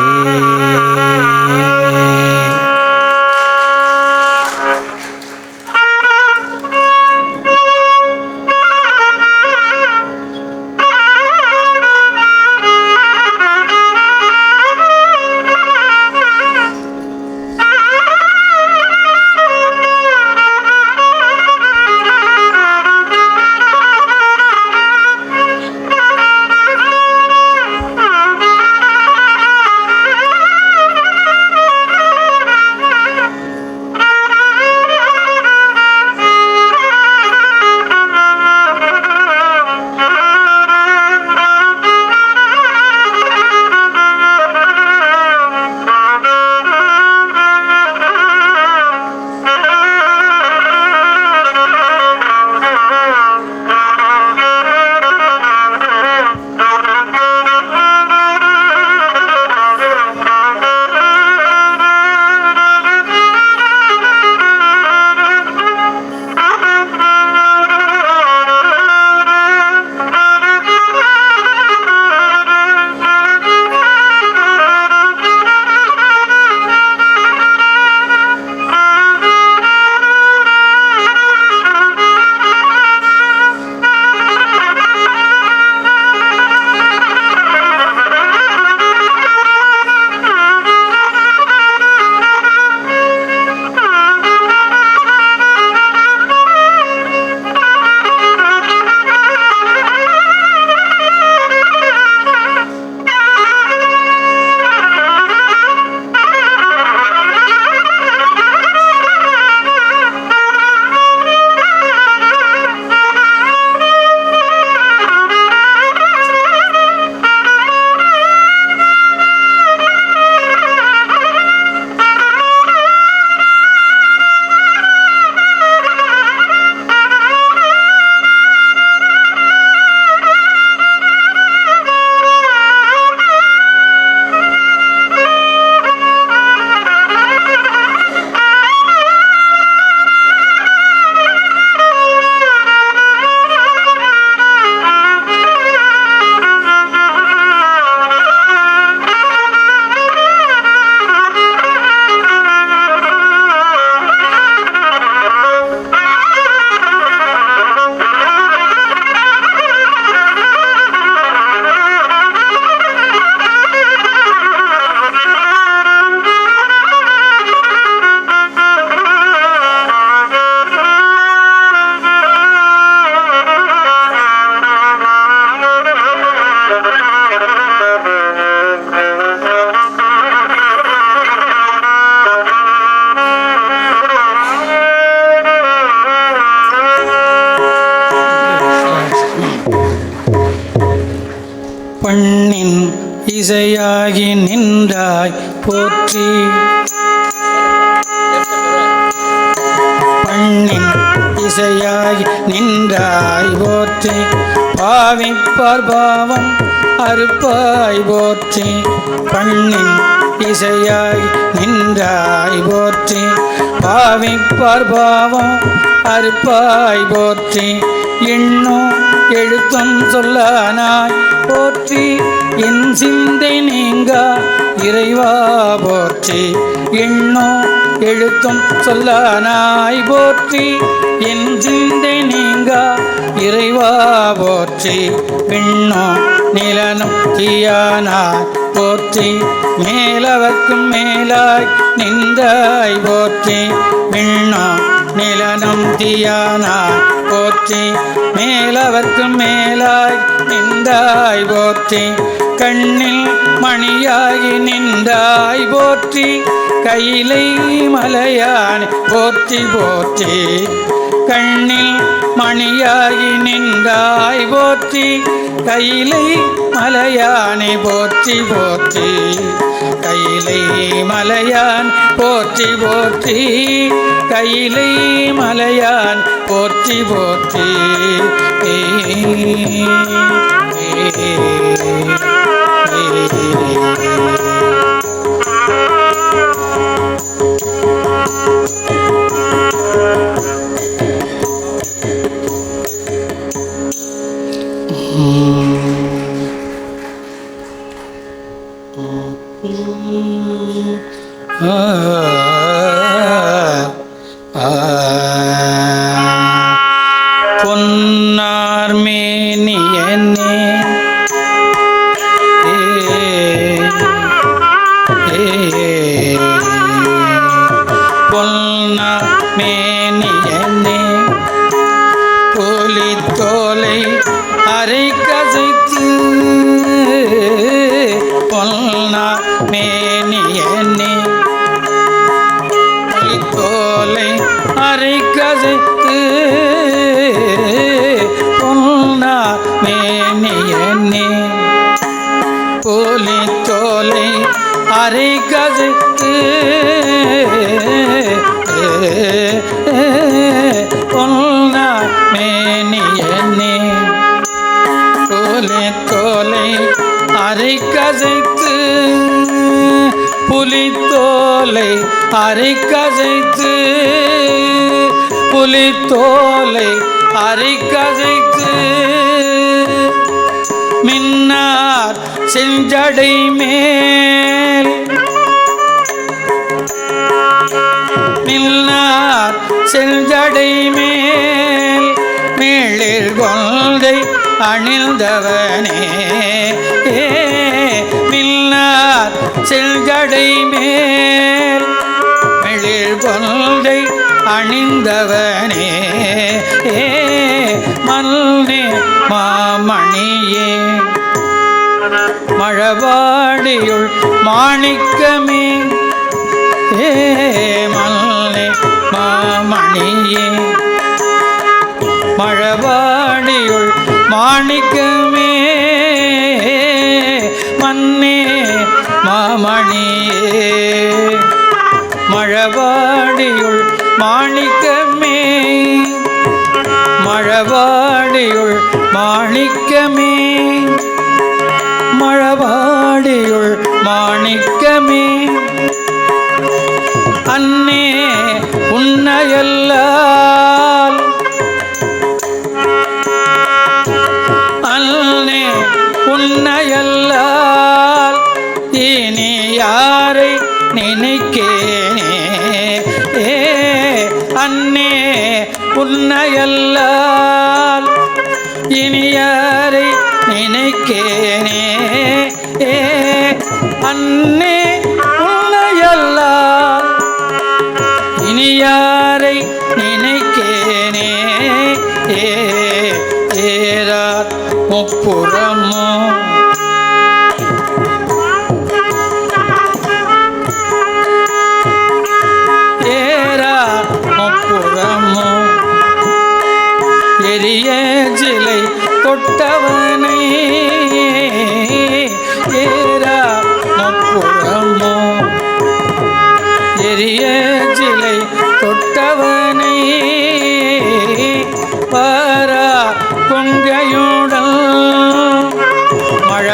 இசையாகி நின்றாய் போற்றி. பண்ணின் இசையாகி நின்றாய் போற்றி. பாவிப்பார் பாவம் அறுப்பாய் போற்றி. பண்ணின் இசையாகி நின்றாய் போற்றி. பாவிப்பார் பாவம் அறுப்பாய் போற்றி. எண்ணும் எழுத்தும் சொல்லானாய் போற்றி. என் சிந்தை நீங்கா இறைவா போற்றி. எண்ணும் எழுத்தும் சொல்லானாய் போற்றி. என் சிந்தை நீங்கா இறைவா போற்றி. விண்ணும் நிலனும் தீயானாய் போற்றி. மேலவர்க்கும் மேலாய் நின்றாய் போற்றி. விண்ணும் நிலனும் தீயானாய் போற்றி. மேலவர்க்கும் மேலாய் நின்றாய் போற்றி. கண்ணில் மணியாகி நின்றாய் போற்றி. கையிலை மலையான் போற்றி போற்றி. கண்ணில் மணியாகி நின்றாய் போற்றி. கையிலை மலையானை போற்றி போற்றி. கையிலை மலையான் போற்றி போற்றி. கையிலை மலையான் போற்றி போற்றி. பொன்னார் மேனியனே பொன்னார் மேனியனே புலித்தோலை அரை கசைத்து. பொன்னார் மேனியனே புலித்தோலை அரை கசைத்து. பொன்னார் மேனியனே புலித்தோலை அரை கசைத்து. பொன்னார் மேனியனே புலித்தோலை அரை கசைத்து. புலித்தோலை அரை கசைத்து. புலித்தோலை அரை கசைத்து. மின்னார் செஞ்சடை மேல். மின்னார் செஞ்சடை மேல். மேளிர் கொள்கை அணிந்தவனே. மின்னார் செஞ்சடை மேல். மேளிர் கொள்கை அணிந்தவனே. மல்னே மாமணியே மழவாடியுள் மாணிக்கமே. மல்னே மாமணியே மழவாடியுள் மாணிக்கமே. மன்னே மாமணியே மழவாடியுள் மாணிக்கமே. மழவாடியுள் மாணிக்கமே. மழவாடியுள் மாணிக்கமே. அன்னே உன்னையல்லால். அன்னே உன்னையல்லால் இனி யாரை நினைக்கேனே. அன்னே உன்னையல்லால் இனி யாரை நினைக்கேனே. அன்னே உன்னையல்லால் இனி யாரை நினைக்கேனே. ஏறார் முப்புறமோ முப்புறமோ எரிய சிலை தொட்டவனை. ஏற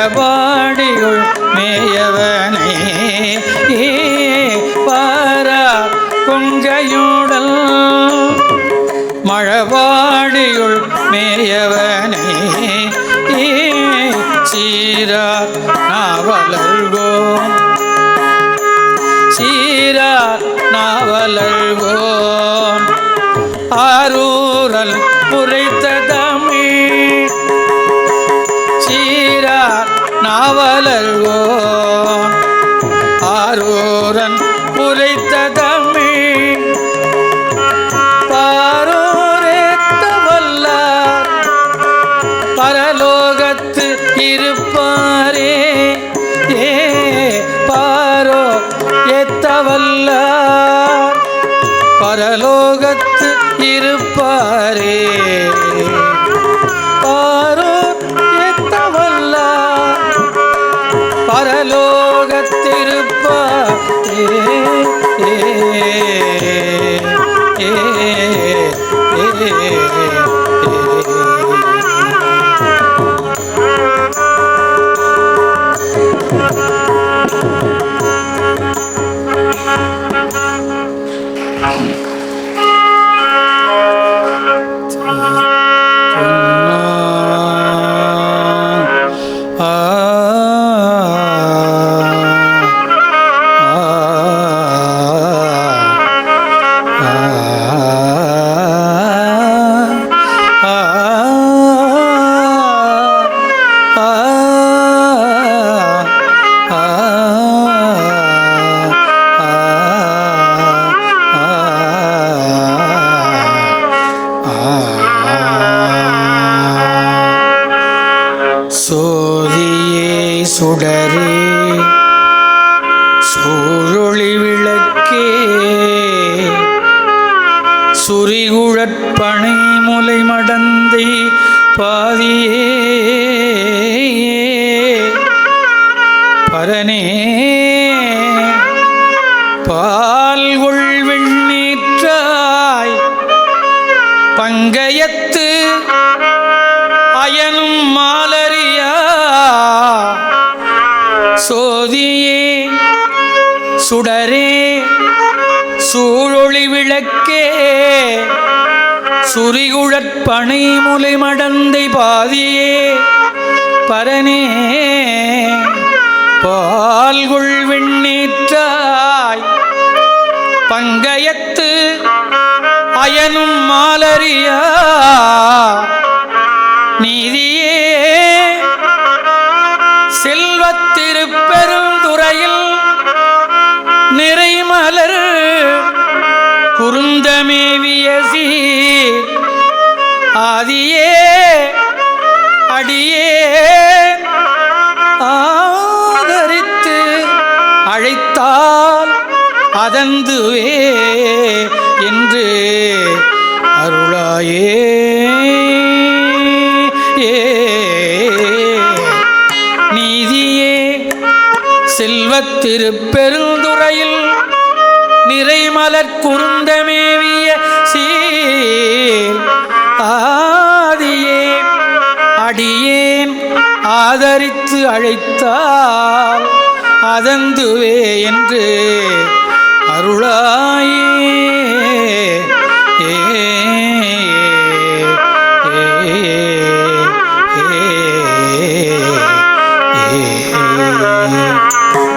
மழபாடியுள் மேயவனை பாரா கொங்கையுடல் மழபாடியுள் மேயவனை சீரார் நாவலர்கோன் சீரார் நாவலர்கோன் ஆரூரல் உரைத்த தமிழ் சீரார் நாவலர்கோன் ஆரூரன் உரைத்த தமிழ் பாரோரேத்த வல்லார் பரலோகத்து இருப்பாரே பாரோ ஏத்தவல்லார் பரலோகத்து இருப்பாரே பாரோ ஏத்தவல்லார் பரலோகத்திருப்பாரே சோதியே சுடரே சூழொளி விளக்கே சுரிகுழற்பனை முலை மடந்தை பாதியே பரனே பால்கொள் வெண்ணீற்றாய் பங்கயத்து அயனும் மாலரியா சோதியே சுடரே சூழொளி விளக்கே சுரிகுழற்பனை முலை மடந்தை பாதியே பரனே பால்கொள் வெண்ணீற்றாய் பங்கயத்து அயனும் மாலரியா நீதியே செல்வத்திருப்பெருந்துறையில் நிறைமலர் குருந்தமேவிய சீர் ஆதியே அடியே ஆதரித்து அழைத்தால் அதந்துவே என்று அருளாயே நீதியே செல்வத்திருப்பெருந்துறையில் நிறைமலர் குருந்தமேவிய சீர் ஆதியே அடியேன் ஆதரித்து அழைத்தால் அதந்துவே என்று அருளாயே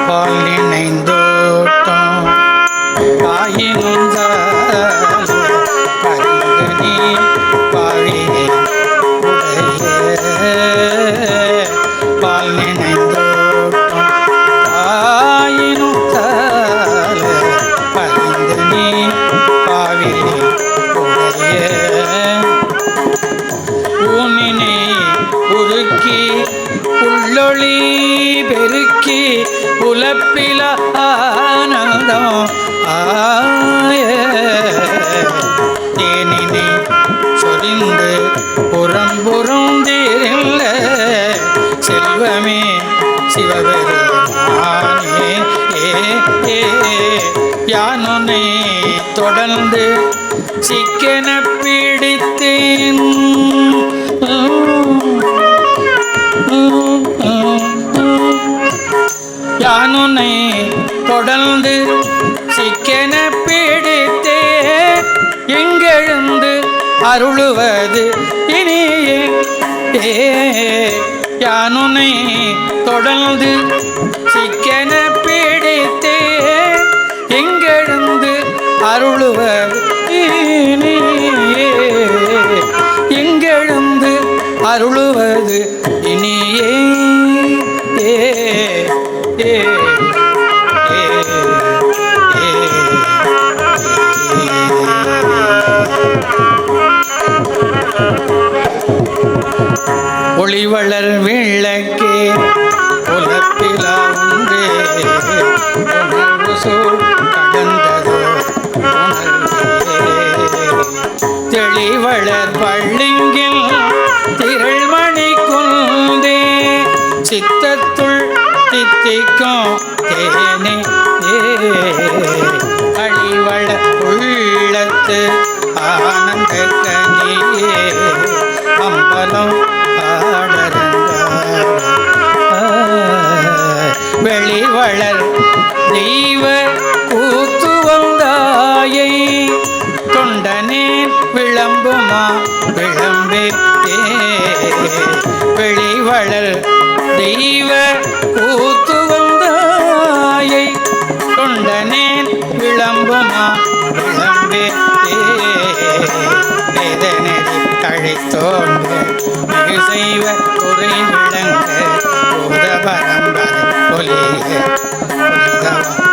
பால் நினைந்தோட்டம் காயினுந்த பரிந்தனி பாழினே உடைய பால் நினைந்தோட்டம் காயினுந்த பரிந்தனி பாவினே உடைய ஊனினை உருக்கி உள்ளொளி பெருக்கி உலப்பில ஆனந்தம் தேனினை சொரிந்து புறம்புறந்தீரில்ல செல்வமே சிவபெருமானே யானுனை தொடர்ந்து சிக்கென பிடித்தேன் தொடர்ந்து சிக்கென பிடித்தே எங்கெழுந்து அருளுவது இனியே யானுனை தொடர்ந்து சிக்கென பிடித்தே எங்கெழுந்து அருளுவது இனியே எங்கெழுந்து அருளுவது இனியே ஒளிவளர் விளக்கே புலப்பில ஒன்றே உணர்வு சூழ் கடந்ததோ தெளிவளர் பள்ளிங்கில் திரள்மணி குந்தே சித்தத்துள் தித்திக்கும் தேனே அழிவள உள்ளத்து ஆனந்த கனியே அம்பலம் வெளிவளர் தெய்வ கூத்து வந்தாயை தொண்டனே விளம்புமா விளம்பே வெளிவளர் தெய்வ கூத்து வந்தாயை தொண்டனே விளம்புமா விளம்பே தழைத்தோன்ற மிகு செய்வ குறை விளங்க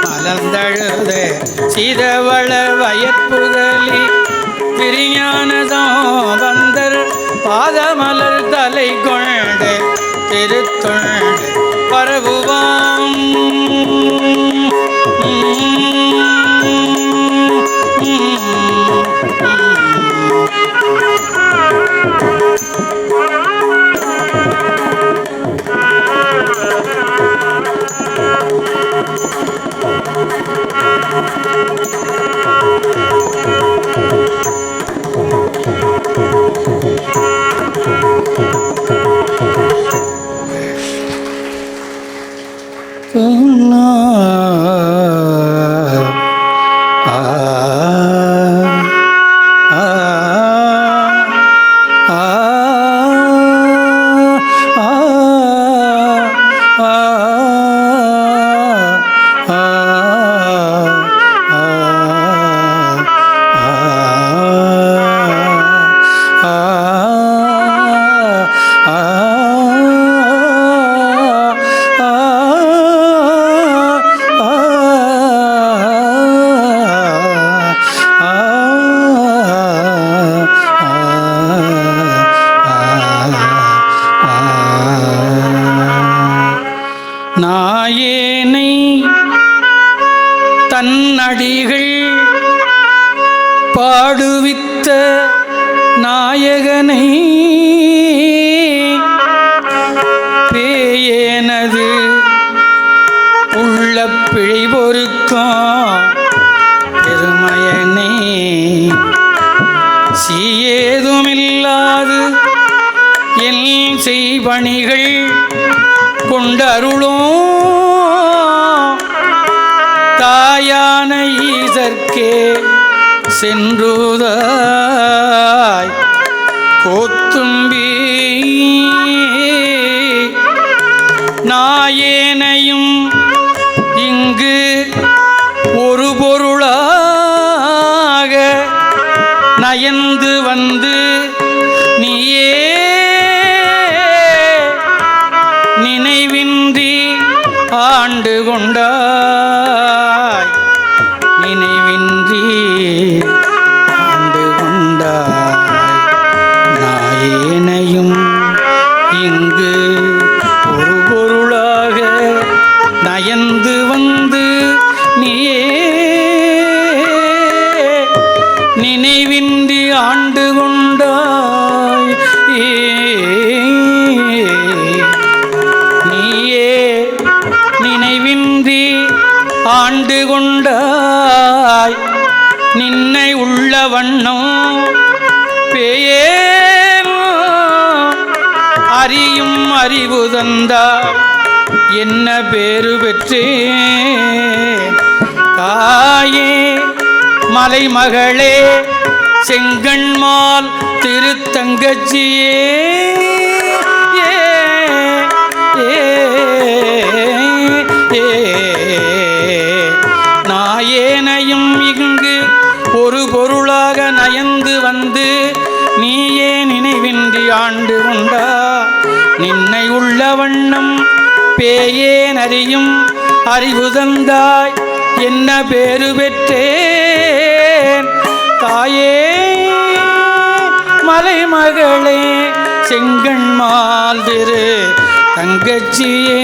மலர்ந்தழுத சிதவள வயற்புகலி பிரிஞானதோ வந்தர் பாதமலர் தலை கொண்டு திருத்தொண்டு பரவுவாம் நாயேனை தன்னடிகள் பாடுவித்த நாயகனை பேயேனது உள்ள பிழை பொறுக்கும் பெருமையனை சீயேதுமில்லாது என் செய்பணிகள் கொண்டருளும் தாயான ஈசர்க்கே சென்றுதாய் கோத்தும்பி நாயேனையும் இங்கு ஒரு பொருளாக நயந்து வந்து நீயே நினைவின்றி ஆண்டு கொண்டாய் நினைவின்றி ஆண்டு கொண்டாய் நாயேனையும் இங்கு ஒரு பொருளாக நயந்து வந்து நீயே நினைவின்றி ஆண்டு கொண்டாய் நீயே நினைவின்றி ஆண்டு கொண்டாய் நின்னை உள்ள வண்ணம் பேயேன் அறியும் அறிவு தந்தாய் என்ன பேரு பெற்றேன் தாயே மலைமகளே செங்கண்மால் திருத்தங்கச்சியே நாயேனையும் இங்கு ஒரு பொருளாக நயந்து வந்து நீயே நினைவின்றி ஆண்டு கொண்டா நின்னை உள்ள வண்ணம் பேயேன் அறியும் அறிவுதந்தாய் என்ன பேரு பெற்றேன் தாயே மலைமகளே செங்கண்மால் திரு தங்கச்சியே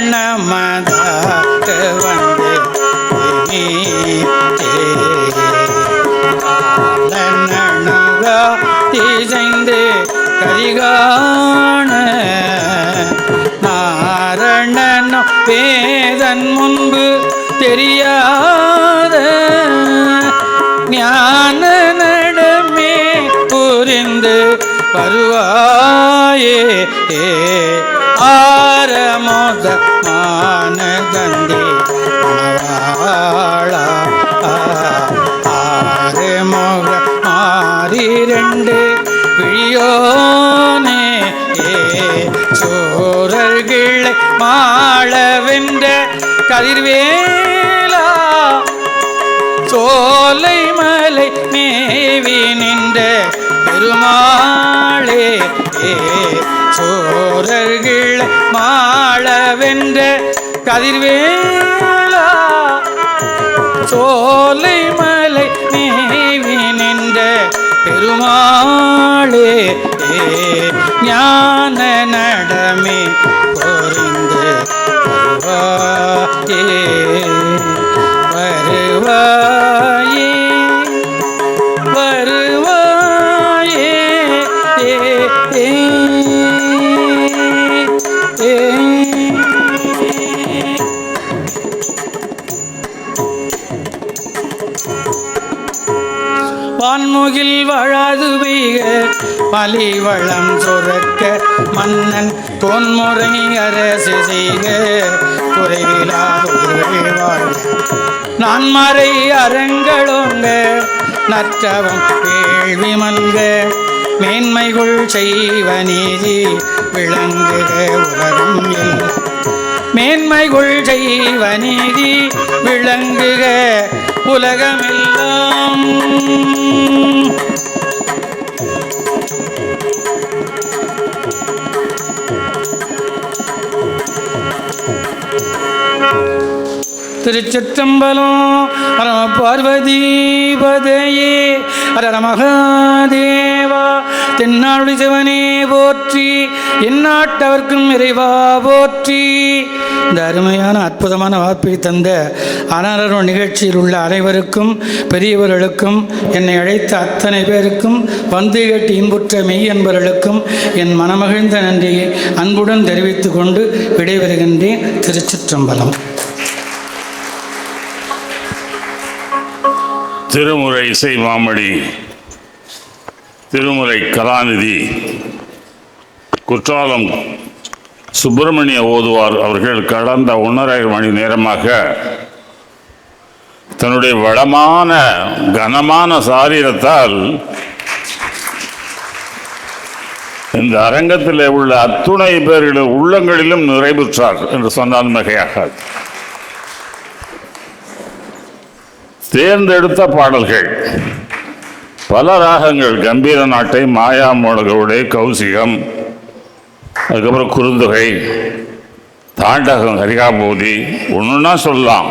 காரணமதாக வந்து திசைந்து கரிகாண நாரணன் வேதன் முன்பு தெரியாத ஞான நடமே புரிந்து வருவாயே ஆரமோத மானகந்தி மணவாளா ஆரமோக மாறிரண்டு பிழியோனே சோரர்களை மாளவென்ற கதிர்வேலா சோலை மலை மேவி நின்ற பெருமாளே சோரர்களை மாளவென்ற கதிர்வேலா சோலை மலை மேவி நின்ற பெருமாளே ஞான நடமே பொறிந்து வருவாயே வருவாயே வான்முகில் வாழாது பெய்க பலிவளம் சுரக்க மன்னன் தொன்முறை அரசு செய்க குறைவிலாதவர்கள் வாழ்க நான்மறை அறங்களோங்க நற்றவம் வேள்வி மல்க மேன்மைகள் செய்வ நீதி விளங்குக உலகம் எல்லாம் மேன்மைகள் செய்வ நீதி விளங்குக உலகமெல்லாம் திருச்சிற்றம்பலம் பரம பார்வதிபதையே ஹர மகாதேவா தென்னாடுடைய சிவனே போற்றி எந்நாட்டவர்க்கும் இறைவா போற்றி. இந்த அருமையான அற்புதமான வாய்ப்பை தந்த அனரர் நிகழ்ச்சியில் உள்ள அனைவருக்கும் பெரியவர்களுக்கும் என்னை அழைத்த அத்தனை பேருக்கும் வந்து கேட்டு இன்புற்ற மெய் என்பவர்களுக்கும் என் மனமகிழ்ந்த நன்றியை அன்புடன் தெரிவித்துக் கொண்டு விடைபெறுகின்றேன். திருச்சிற்றம்பலம். திருமுறை இசை மாமடி திருமுறை கலாநிதி குற்றாலம் சுப்பிரமணிய ஓதுவார் அவர்கள் கடந்த 1.5 மணி நேரமாக தன்னுடைய வளமான கனமான சாரீரத்தால் இந்த அரங்கத்தில் உள்ள அத்துணை பேர்களுடைய உள்ளங்களிலும் நிறைவுற்றார் என்று சொன்னால் மிகையாகாது. தேர்ந்தெடுத்த பாடல்கள் பல ராகங்கள், கம்பீர நாட்டை, மாயா மோளகவுடை, கௌசிகம், அதுக்கப்புறம் குறுந்தொகை, தாண்டகம், ஹரிகாபூதி, ஒன்றுன்னா சொல்லலாம்,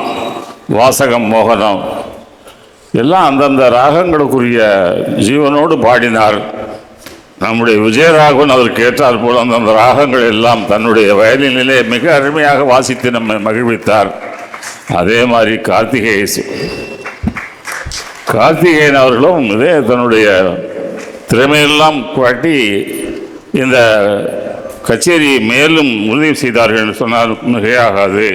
வாசகம், மோகனம், எல்லாம் அந்தந்த ராகங்களுக்குரிய ஜீவனோடு பாடினார். நம்முடைய விஜயராகவன் அதற்கு ஏற்றார் போல் அந்தந்த ராகங்கள் எல்லாம் தன்னுடைய வயலினிலே மிக அருமையாக வாசித்து நம்மை மகிழ்வித்தார். அதே மாதிரி கார்த்திகேயன் அவர்களும் இதே தன்னுடைய திறமையெல்லாம் காட்டி இந்த கச்சேரியை மேலும் உறுதி செய்தார்கள் என்று சொன்னால் மிகையாகாது.